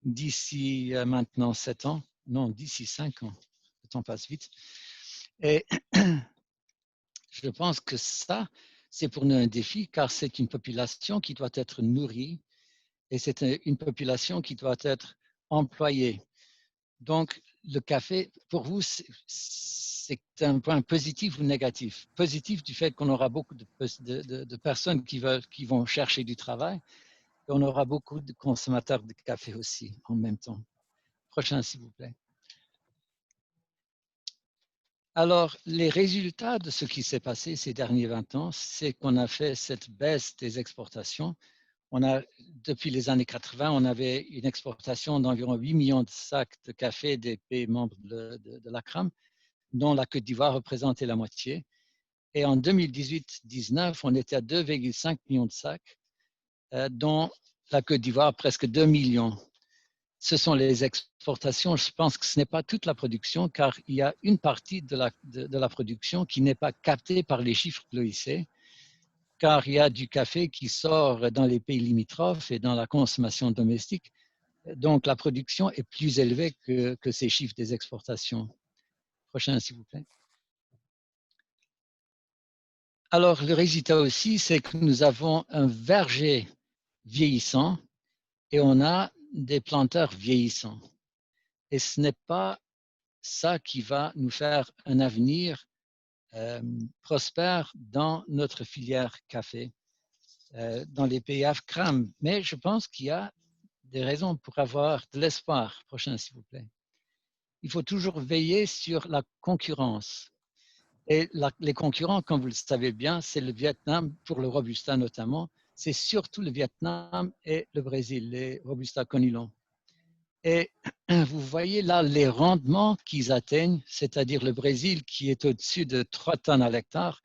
d'ici maintenant 7 ans. Non, d'ici 5 ans. Le temps passe vite. Et je pense que ça, c'est pour nous un défi car c'est une population qui doit être nourrie et c'est une population qui doit être employée. Donc, le café, pour vous, c'est un point positif ou négatif? Positif du fait qu'on aura beaucoup de personnes qui vont chercher du travail, et on aura beaucoup de consommateurs de café aussi en même temps. Prochain, s'il vous plaît. Alors, les résultats de ce qui s'est passé ces derniers 20 ans, c'est qu'on a fait cette baisse des exportations. Depuis les années 80, on avait une exportation d'environ 8 millions de sacs de café des pays membres de l'ACRAM, dont la Côte d'Ivoire représentait la moitié. Et en 2018-19, on était à 2,5 millions de sacs, dont la Côte d'Ivoire presque 2 millions. Ce sont les exportations. Je pense que ce n'est pas toute la production, car il y a une partie de la production qui n'est pas captée par les chiffres de l'OIC, car il y a du café qui sort dans les pays limitrophes et dans la consommation domestique. Donc, la production est plus élevée que ces chiffres des exportations. Prochain, s'il vous plaît. Alors, le résultat aussi, c'est que nous avons un verger vieillissant et on a des planteurs vieillissants. Et ce n'est pas ça qui va nous faire un avenir prospère dans notre filière café, dans les pays AFCRAM. Mais je pense qu'il y a des raisons pour avoir de l'espoir. Prochain, s'il vous plaît. Il faut toujours veiller sur la concurrence. Et les concurrents, comme vous le savez bien, c'est le Vietnam, pour le Robusta notamment. C'est surtout le Vietnam et le Brésil, les Robusta Conilon. Et vous voyez là les rendements qu'ils atteignent, c'est-à-dire le Brésil qui est au-dessus de 3 tonnes à l'hectare.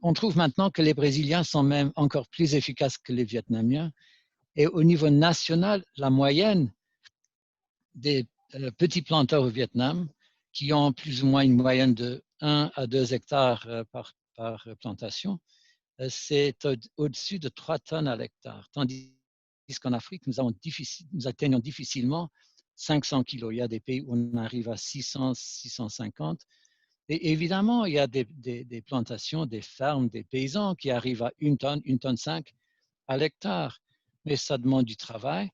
On trouve maintenant que les Brésiliens sont même encore plus efficaces que les Vietnamiens. Et au niveau national, la moyenne des petits planteurs au Vietnam, qui ont plus ou moins une moyenne de 1 à 2 hectares par plantation, c'est au-dessus de 3 tonnes à l'hectare. Tandis qu'en Afrique, nous atteignons difficilement 500 kilos. Il y a des pays où on arrive à 600, 650. Et évidemment, il y a des plantations, des fermes, des paysans qui arrivent à 1 tonne 5 à l'hectare. Mais ça demande du travail.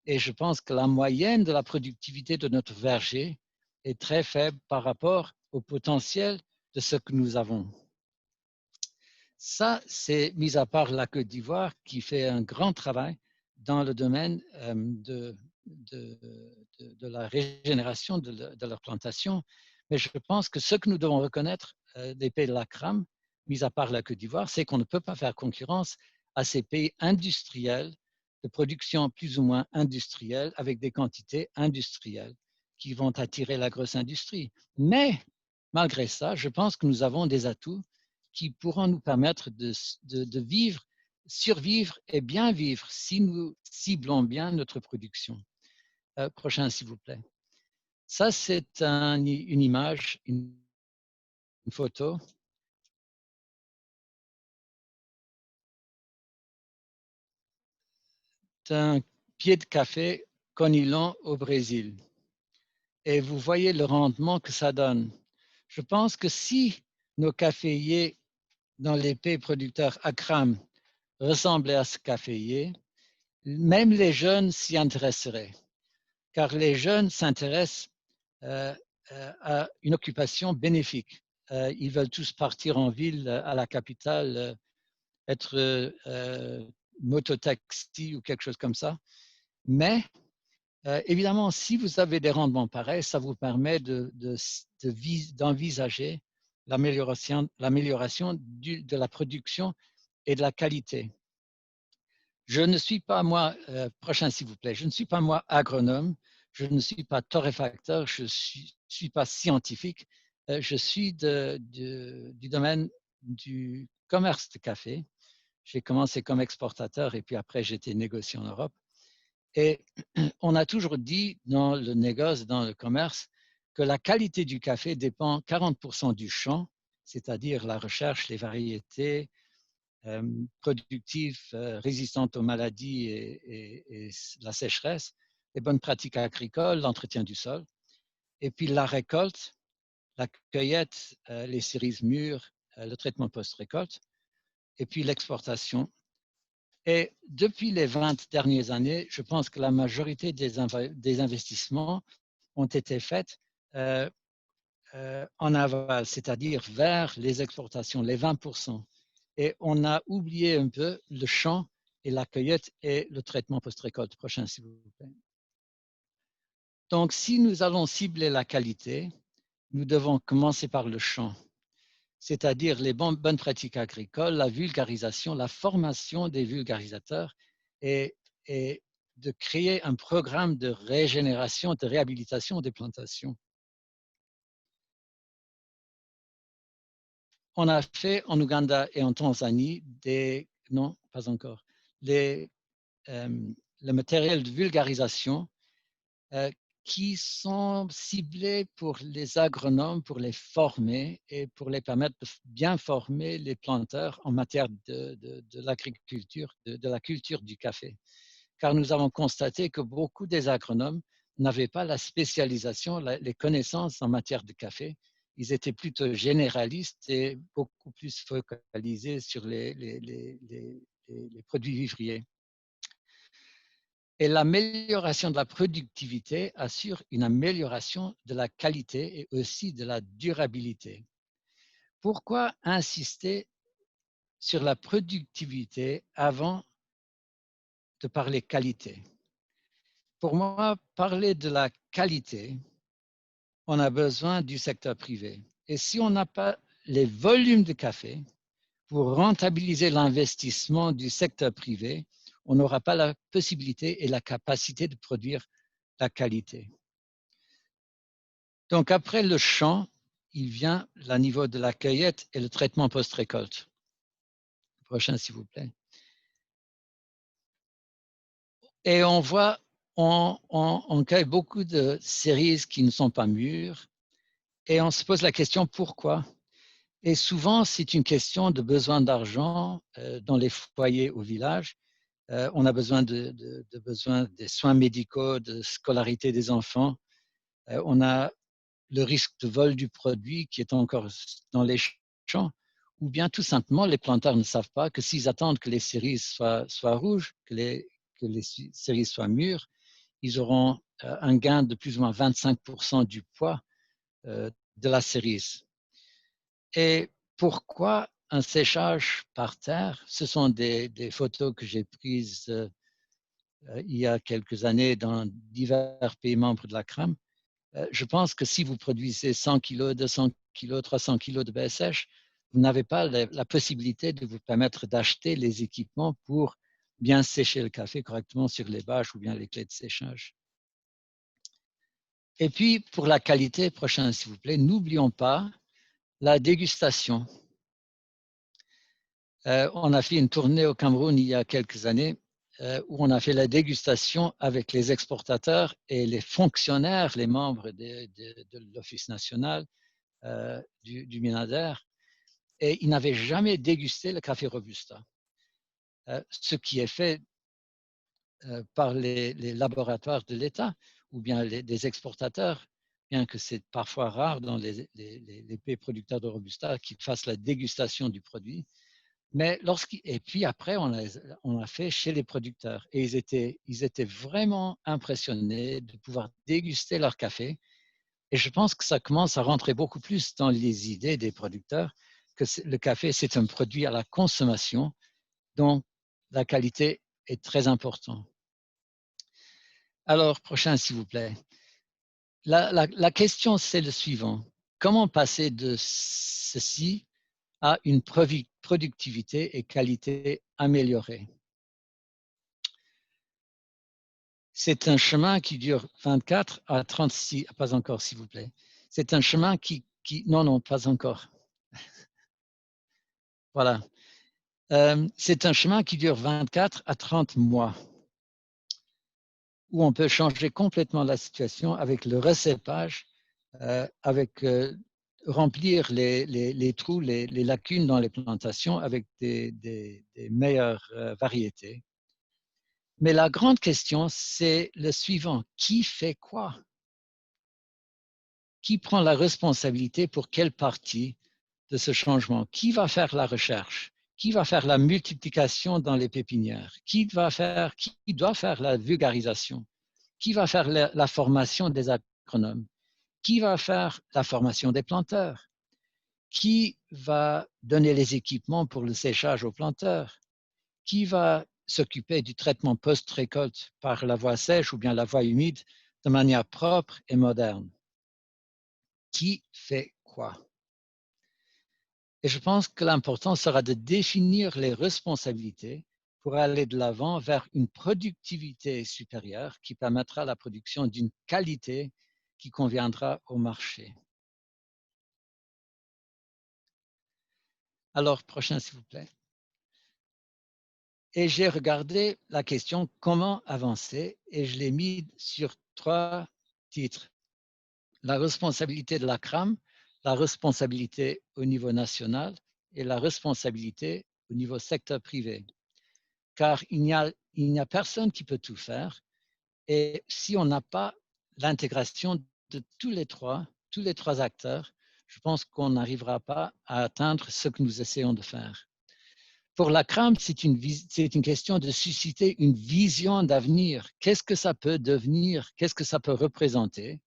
Et je pense que la moyenne de la productivité de notre verger est très faible par rapport au potentiel de ce que nous avons. Ça, c'est mis à part la Côte d'Ivoire qui fait un grand travail dans le domaine de la régénération de leur plantation. Mais je pense que ce que nous devons reconnaître des pays de l'ACRAM, mis à part la Côte d'Ivoire, c'est qu'on ne peut pas faire concurrence à ces pays industriels, de production plus ou moins industrielle, avec des quantités industrielles qui vont attirer la grosse industrie. Mais malgré ça, je pense que nous avons des atouts qui pourront nous permettre de vivre, survivre et bien vivre si nous ciblons bien notre production. Prochain, s'il vous plaît. Ça, c'est une image, une photo. D'un pied de café Conilon au Brésil. Et vous voyez le rendement que ça donne. Je pense que si nos caféiers dans les pays producteurs ACRAM ressemblaient à ce caféier, même les jeunes s'y intéresseraient. Car les jeunes s'intéressent à une occupation bénéfique. Ils veulent tous partir en ville, à la capitale, être mototaxi ou quelque chose comme ça. Mais évidemment, si vous avez des rendements pareils, ça vous permet d'envisager l'amélioration de la production et de la qualité. Je ne suis pas, moi, prochain s'il vous plaît, je ne suis pas moi agronome, je ne suis pas torréfacteur, je ne suis pas scientifique, je suis du domaine du commerce de café. J'ai commencé comme exportateur et puis après j'étais négociant en Europe. Et on a toujours dit dans le négoce, dans le commerce, que la qualité du café dépend 40% du champ, c'est-à-dire la recherche, les variétés productives, résistantes aux maladies et la sécheresse, les bonnes pratiques agricoles, l'entretien du sol, et puis la récolte, la cueillette, les cerises mûres, le traitement post-récolte, et puis l'exportation. Et depuis les 20 dernières années, je pense que la majorité des investissements ont été faites en aval, c'est-à-dire vers les exportations, les 20%. Et on a oublié un peu le champ et la cueillette et le traitement post-récolte. Prochain, s'il vous plaît. Donc, si nous allons cibler la qualité, nous devons commencer par le champ, c'est-à-dire les bonnes pratiques agricoles, la vulgarisation, la formation des vulgarisateurs et de créer un programme de régénération, de réhabilitation des plantations. On a fait en Ouganda et en Tanzanie non, pas encore, le matériel de vulgarisation qui sont ciblés pour les agronomes, pour les former et pour les permettre de bien former les planteurs en matière de l'agriculture, de la culture du café. Car nous avons constaté que beaucoup des agronomes n'avaient pas la spécialisation, les connaissances en matière de café. Ils étaient plutôt généralistes et beaucoup plus focalisés sur les produits vivriers. Et l'amélioration de la productivité assure une amélioration de la qualité et aussi de la durabilité. Pourquoi insister sur la productivité avant de parler qualité? Pour moi, parler de la qualité, on a besoin du secteur privé. Et si on n'a pas les volumes de café pour rentabiliser l'investissement du secteur privé, on n'aura pas la possibilité et la capacité de produire la qualité. Donc, après le champ, il vient le niveau de la cueillette et le traitement post-récolte. Prochain, s'il vous plaît. Et on voit, on cueille beaucoup de cerises qui ne sont pas mûres et on se pose la question pourquoi? Et souvent, c'est une question de besoin d'argent dans les foyers au village. On a besoin des soins médicaux, de scolarité des enfants. On a le risque de vol du produit qui est encore dans les champs, ou bien tout simplement, les planteurs ne savent pas que s'ils attendent que les cerises soient rouges, que les cerises soient mûres, ils auront un gain de plus ou moins 25% du poids de la cerise. Et pourquoi un séchage par terre? Ce sont des photos que j'ai prises il y a quelques années dans divers pays membres de la CRAM. Je pense que si vous produisez 100 kg, 200 kg, 300 kg de baies sèches, vous n'avez pas la possibilité de vous permettre d'acheter les équipements pour bien sécher le café correctement sur les bâches ou bien les clés de séchage. Et puis, pour la qualité, prochain s'il vous plaît, n'oublions pas la dégustation. On a fait une tournée au Cameroun il y a quelques années où on a fait la dégustation avec les exportateurs et les fonctionnaires, les membres de l'Office national du Minader, et ils n'avaient jamais dégusté le café Robusta. Ce qui est fait par les laboratoires de l'État ou bien des exportateurs, bien que c'est parfois rare dans les pays producteurs de Robusta qu'ils fassent la dégustation du produit. Mais et puis après, on a fait chez les producteurs et ils étaient vraiment impressionnés de pouvoir déguster leur café. Et je pense que ça commence à rentrer beaucoup plus dans les idées des producteurs que le café, c'est un produit à la consommation, dont la qualité est très importante. Alors, prochain, s'il vous plaît. La question, c'est le suivant. Comment passer de ceci à une productivité et qualité améliorée? C'est un chemin qui dure 24 à 36, pas encore s'il vous plaît. C'est un chemin non, pas encore. Voilà. C'est un chemin qui dure 24 à 30 mois, où on peut changer complètement la situation avec le recépage, avec remplir les trous, les lacunes dans les plantations avec des meilleures variétés. Mais la grande question, c'est le suivant. Qui fait quoi? Qui prend la responsabilité pour quelle partie de ce changement? Qui va faire la recherche? Qui va faire la multiplication dans les pépinières? Qui doit faire la vulgarisation? Qui va faire la formation des agronome? Qui va faire la formation des planteurs? Qui va donner les équipements pour le séchage aux planteurs? Qui va s'occuper du traitement post-récolte par la voie sèche ou bien la voie humide de manière propre et moderne? Qui fait quoi? Et je pense que l'important sera de définir les responsabilités pour aller de l'avant vers une productivité supérieure qui permettra la production d'une qualité qui conviendra au marché. Alors, prochain s'il vous plaît. Et j'ai regardé la question comment avancer et je l'ai mis sur 3 titres. La responsabilité de la CRAM, la responsabilité au niveau national et la responsabilité au niveau secteur privé. Car il n'y a personne qui peut tout faire et si on n'a pas l'intégration de tous les trois acteurs, je pense qu'on n'arrivera pas à atteindre ce que nous essayons de faire. Pour la CRAM, c'est une question de susciter une vision d'avenir. Qu'est-ce que ça peut devenir? Qu'est-ce que ça peut représenter?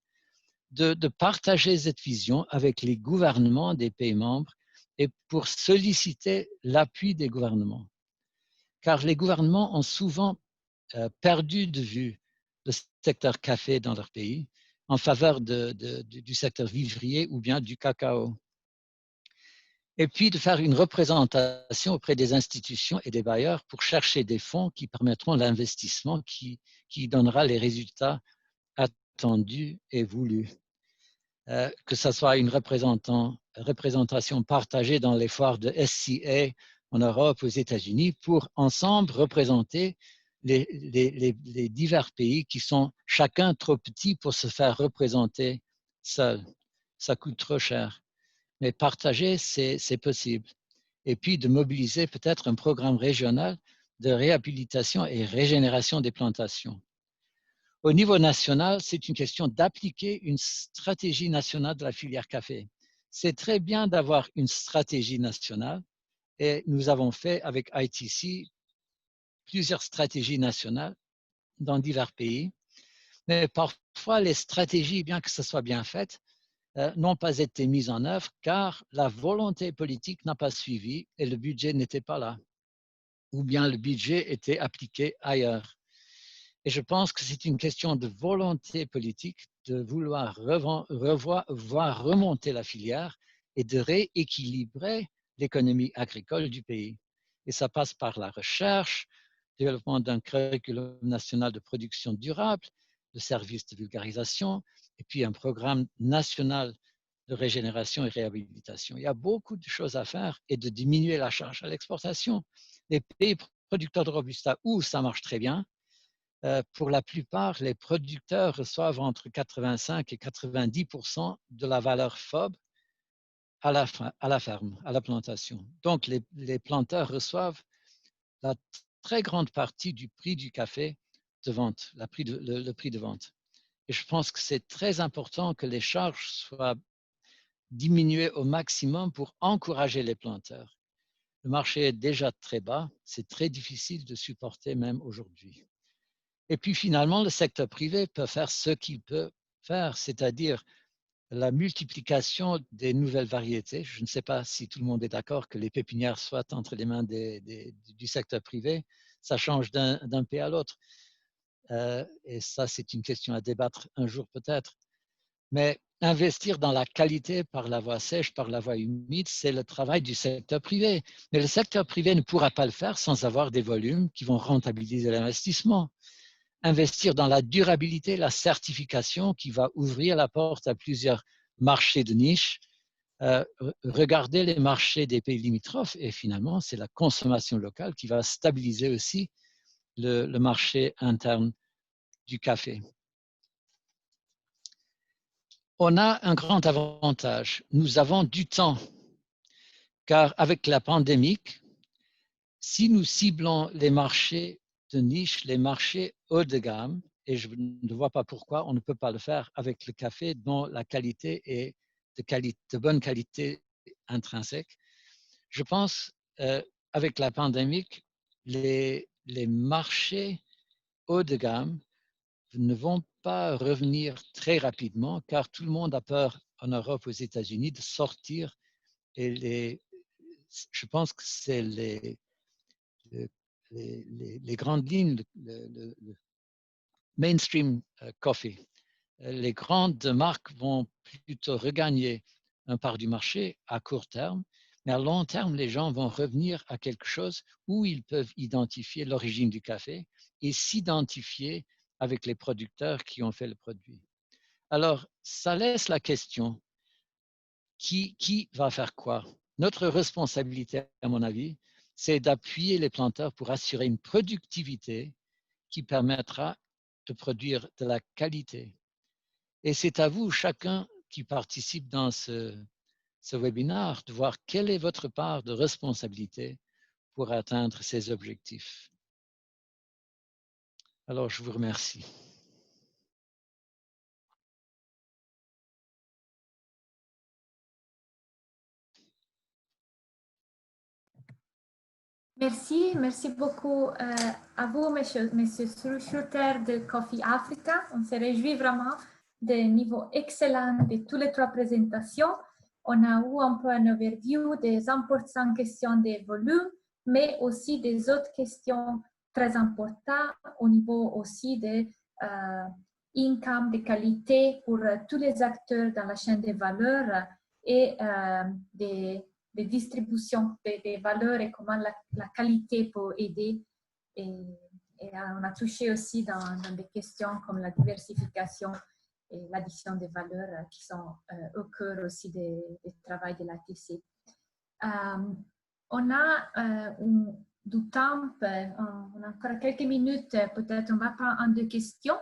De partager cette vision avec les gouvernements des pays membres et pour solliciter l'appui des gouvernements. Car les gouvernements ont souvent perdu de vue le secteur café dans leur pays en faveur du secteur vivrier ou bien du cacao. Et puis de faire une représentation auprès des institutions et des bailleurs pour chercher des fonds qui permettront l'investissement qui donnera les résultats attendus et voulus. Que ce soit une représentation partagée dans les foires de SCA en Europe, aux États-Unis, pour ensemble représenter les divers pays qui sont chacun trop petits pour se faire représenter seuls. Ça coûte trop cher. Mais partager, c'est possible. Et puis de mobiliser peut-être un programme régional de réhabilitation et régénération des plantations. Au niveau national, c'est une question d'appliquer une stratégie nationale de la filière café. C'est très bien d'avoir une stratégie nationale et nous avons fait avec ITC plusieurs stratégies nationales dans divers pays. Mais parfois, les stratégies, bien que ce soit bien fait, n'ont pas été mises en œuvre car la volonté politique n'a pas suivi et le budget n'était pas là. Ou bien le budget était appliqué ailleurs. Et je pense que c'est une question de volonté politique de vouloir voir remonter la filière et de rééquilibrer l'économie agricole du pays. Et ça passe par la recherche, le développement d'un curriculum national de production durable, de services de vulgarisation, et puis un programme national de régénération et réhabilitation. Il y a beaucoup de choses à faire et de diminuer la charge à l'exportation. Les pays producteurs de Robusta, où ça marche très bien, pour la plupart, les producteurs reçoivent entre 85 et 90% de la valeur FOB à la ferme, à la plantation. Donc, les planteurs reçoivent la très grande partie du prix du café de vente, le prix de vente. Et je pense que c'est très important que les charges soient diminuées au maximum pour encourager les planteurs. Le marché est déjà très bas, c'est très difficile de supporter même aujourd'hui. Et puis finalement, le secteur privé peut faire ce qu'il peut faire, c'est-à-dire la multiplication des nouvelles variétés. Je ne sais pas si tout le monde est d'accord que les pépinières soient entre les mains du secteur privé. Ça change d'un pays à l'autre. Et ça, c'est une question à débattre un jour peut-être. Mais investir dans la qualité par la voie sèche, par la voie humide, c'est le travail du secteur privé. Mais le secteur privé ne pourra pas le faire sans avoir des volumes qui vont rentabiliser l'investissement. Investir dans la durabilité, la certification qui va ouvrir la porte à plusieurs marchés de niche, regarder les marchés des pays limitrophes et finalement, c'est la consommation locale qui va stabiliser aussi le marché interne du café. On a un grand avantage, nous avons du temps, car avec la pandémie, si nous ciblons les marchés de niche, les marchés haut de gamme, et je ne vois pas pourquoi on ne peut pas le faire avec le café dont la qualité est de bonne qualité intrinsèque. Je pense avec la pandémie, les marchés haut de gamme ne vont pas revenir très rapidement car tout le monde a peur en Europe, aux États-Unis, de sortir. Et je pense que c'est les grandes lignes, le mainstream coffee. Les grandes marques vont plutôt regagner un part du marché à court terme, mais à long terme, les gens vont revenir à quelque chose où ils peuvent identifier l'origine du café et s'identifier avec les producteurs qui ont fait le produit. Alors, ça laisse la question, qui va faire quoi? Notre responsabilité, à mon avis, c'est d'appuyer les planteurs pour assurer une productivité qui permettra de produire de la qualité. Et c'est à vous, chacun qui participe dans ce webinaire, de voir quelle est votre part de responsabilité pour atteindre ces objectifs. Alors, je vous remercie. Merci beaucoup à vous, monsieur Schluter de Coffee Africa. On se réjouit vraiment des niveaux excellents de toutes les trois présentations. On a eu un peu un overview des importantes questions des volumes, mais aussi des autres questions très importantes au niveau aussi de income, de qualité pour tous les acteurs dans la chaîne des valeurs et de distribution des valeurs et comment la qualité peut aider. Et on a touché aussi dans des questions comme la diversification et l'addition des valeurs qui sont au cœur aussi du travail de l'ATC. On a du temps, on a encore quelques minutes, peut-être on va prendre deux questions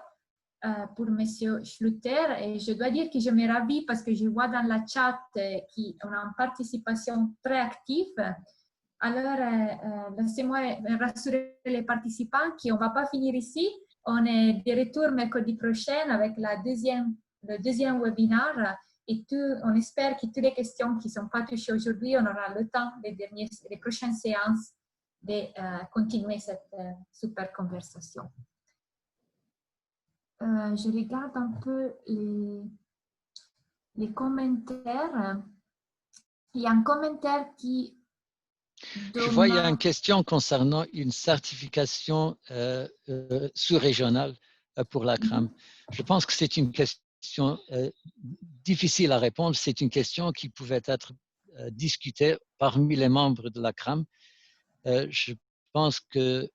pour M. Schluter. Et je dois dire que je me ravis parce que je vois dans la chat qu'on a une participation très active. Alors, laissez-moi rassurer les participants qu'on ne va pas finir ici. On est de retour mercredi prochain avec le deuxième webinaire. Et on espère que toutes les questions qui ne sont pas touchées aujourd'hui, on aura le temps, les prochaines séances, de continuer cette super conversation. Je regarde un peu les commentaires. Il y a un commentaire qui... Je vois, il y a une question concernant une certification sous-régionale pour la CRAM. Je pense que c'est une question difficile à répondre. C'est une question qui pouvait être discutée parmi les membres de la CRAM. Je pense que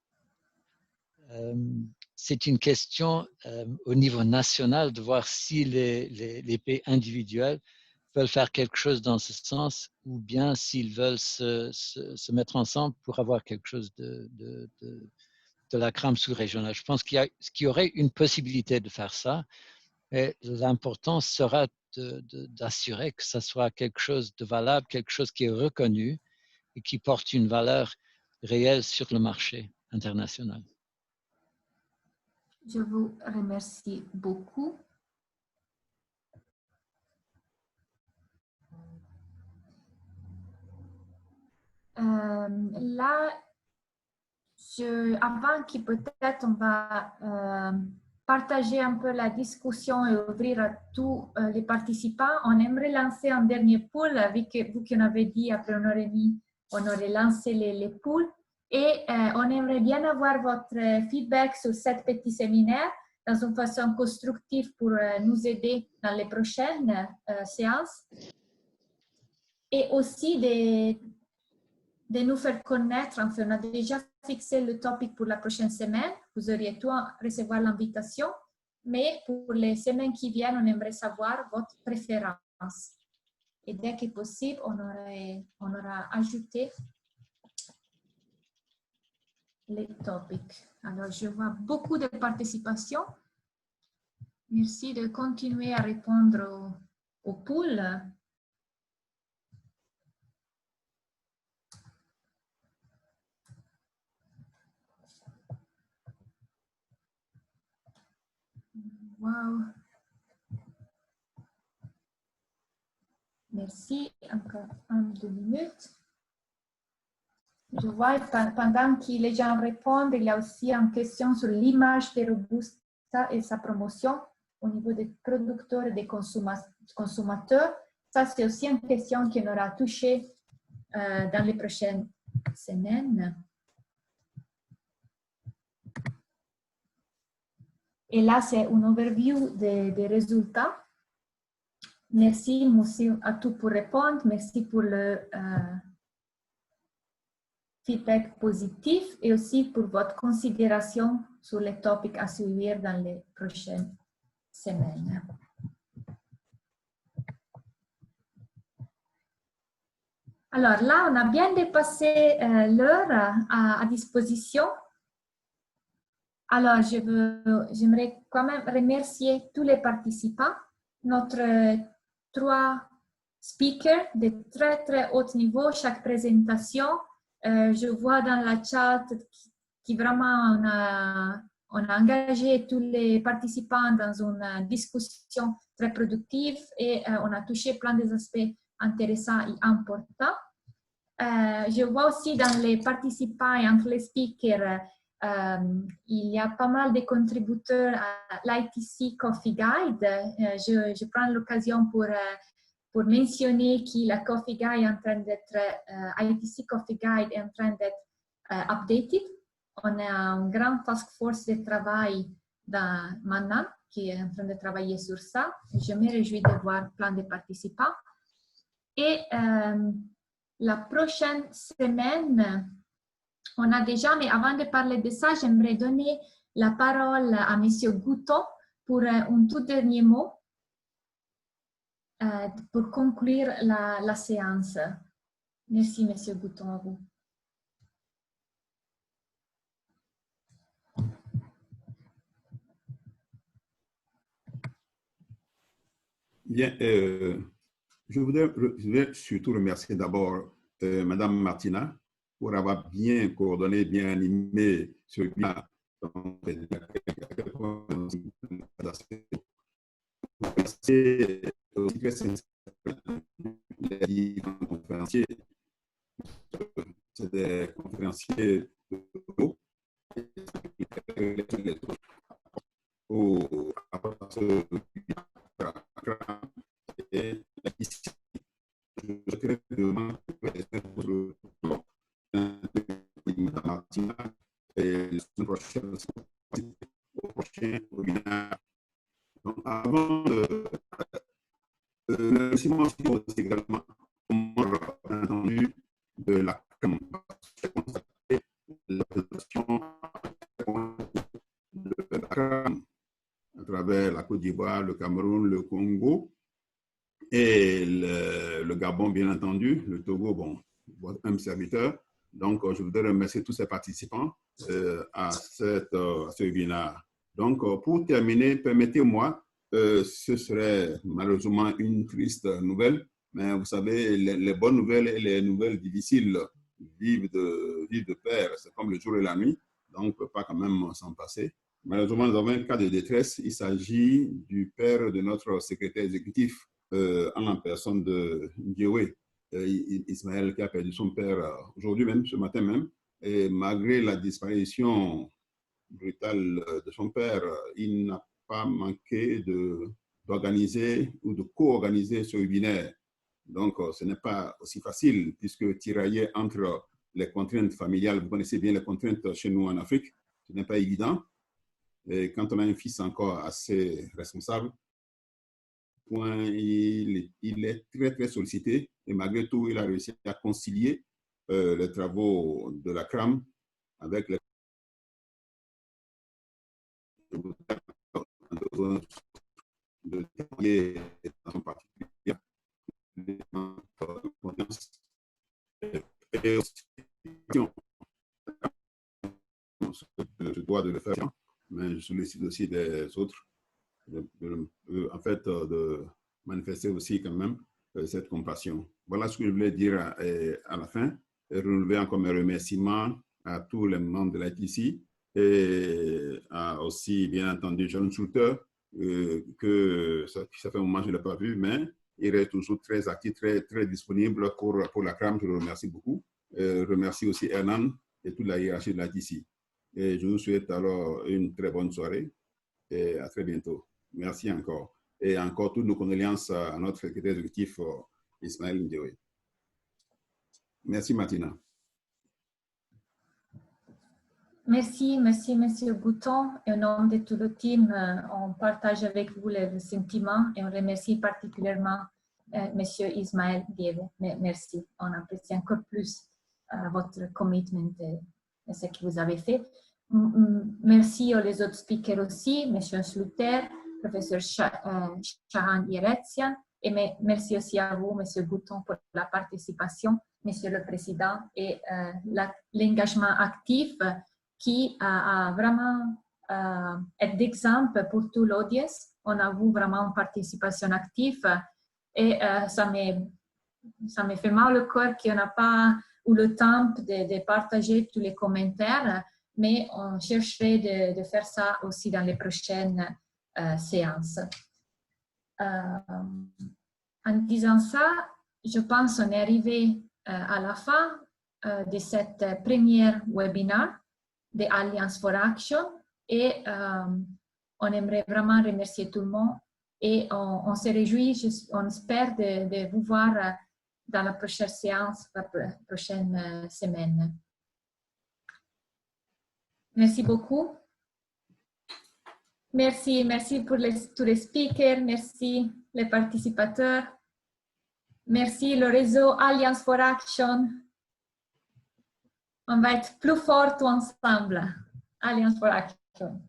c'est une question au niveau national de voir si les pays individuels veulent faire quelque chose dans ce sens ou bien s'ils veulent se mettre ensemble pour avoir quelque chose de la CRAM sous-régionale. Je pense qu'il y aurait une possibilité de faire ça, mais l'important sera d'assurer que ça soit quelque chose de valable, quelque chose qui est reconnu et qui porte une valeur réelle sur le marché international. Je vous remercie beaucoup. Là, avant que peut-être on va partager un peu la discussion et ouvrir à tous les participants, on aimerait lancer un dernier pool, vu que vous qu'on avez dit après 1h30, on aurait lancé les pools. Et on aimerait bien avoir votre feedback sur cette petit séminaire dans une façon constructive pour nous aider dans les prochaines séances. Et aussi de nous faire connaître. Enfin, on a déjà fixé le topic pour la prochaine semaine. Vous auriez tout à recevoir l'invitation. Mais pour les semaines qui viennent, on aimerait savoir votre préférence. Et dès que possible, on aura ajouté les topics. Alors, je vois beaucoup de participation. Merci de continuer à répondre au pool. Wow. Merci. Encore 2 minutes. Je vois pendant que les gens répondent, il y a aussi une question sur l'image de Robusta Robusta et sa promotion au niveau des producteurs et des consommateurs. Ça, c'est aussi une question qui aura touché dans les prochaines semaines. Et là, c'est une overview des résultats. Merci, monsieur, à tous pour répondre. Merci pour le feedback positif et aussi pour votre considération sur les topics à suivre dans les prochaines semaines. Alors là, on a bien dépassé l'heure à disposition. Alors, j'aimerais quand même remercier tous les participants, notre 3 speakers de très, très haut niveau, chaque présentation. Je vois dans la chat qui vraiment on a engagé tous les participants dans une discussion très productive et on a touché plein des aspects intéressants et importants. Je vois aussi dans les participants et entre les speakers, il y a pas mal de contributeurs à l'ITC Coffee Guide. Je prends l'occasion pour mentionner que la Coffee Guide est en train d'être, ITC Coffee Guide est en train d'être updated. On a un grand task force de travail maintenant qui est en train de travailler sur ça. Je me réjouis de voir plein de participants. Et la prochaine semaine, on a déjà, mais avant de parler de ça, j'aimerais donner la parole à M. Gouton pour un tout dernier mot. Pour conclure la séance. Merci, M. Gouton, à vous. Bien, je voudrais surtout remercier d'abord Mme Martina pour avoir bien coordonné, bien animé ce bien. C'est des conférenciers donc, avant également entendu de la à travers la Côte d'Ivoire, le Cameroun, le Congo et le Gabon, bien entendu, le Togo, bon, un serviteur. Donc, je voudrais remercier tous ces participants à ce webinaire. Donc, pour terminer, permettez-moi, ce serait malheureusement une triste nouvelle, mais vous savez, les bonnes nouvelles et les nouvelles difficiles vivent de pair. C'est comme le jour et la nuit, donc on ne peut pas quand même s'en passer. Malheureusement, nous avons un cas de détresse. Il s'agit du père de notre secrétaire exécutif en personne de Ndiéwé, Ismaël, qui a perdu son père aujourd'hui même, ce matin même. Et malgré la disparition brutale de son père, il n'a pas manqué d'organiser ou de co-organiser ce webinaire. Donc, ce n'est pas aussi facile puisque tirailler entre les contraintes familiales, vous connaissez bien les contraintes chez nous en Afrique, ce n'est pas évident. Et quand on a un fils encore assez responsable, il est très, très sollicité et malgré tout, il a réussi à concilier les travaux de la CRAM avec les de témoigner en particulier et aussi je dois de le faire, mais je sollicite aussi des autres en fait de manifester aussi quand même cette compassion. Voilà ce que je voulais dire à la fin et renouveler encore mes remerciements à tous les membres de l'ITC et aussi bien entendu John Shooter que ça fait un moment que je ne l'ai pas vu, mais il est toujours très actif, très, très disponible pour la CRAM. Je le remercie beaucoup. Je remercie aussi Hernan et toute la hiérarchie de l'ITC. Et je vous souhaite alors une très bonne soirée et à très bientôt. Merci encore. Et encore toutes nos condoléances à notre secrétaire exécutif, Ismaël Ndiaye. Merci, Martina. Merci, Monsieur Bouton. Et au nom de tout le team, on partage avec vous le sentiment et on remercie particulièrement Monsieur Ismaël Ndiaye. Merci, on apprécie encore plus votre commitment et ce que vous avez fait. Merci aux autres speakers aussi, Monsieur Sluter, Professeur Shahan Yeretsian, et merci aussi à vous, Monsieur Bouton, pour la participation, Monsieur le Président, et l'engagement actif qui a vraiment est d'exemple pour tout l'audience. On a vu vraiment une participation active et ça me fait mal au cœur qu'on n'a pas eu le temps de partager tous les commentaires, mais on chercherait de faire ça aussi dans les prochaines séances. En disant ça, je pense qu'on est arrivé à la fin de cette première webinaire de Alliance for Action et on aimerait vraiment remercier tout le monde et on se réjouit, on espère de vous voir dans la prochaine séance, la prochaine semaine. Merci beaucoup. Merci pour tous les speakers, merci les participateurs, merci le réseau Alliance for Action. On va être plus forts ensemble. Alliance for Action.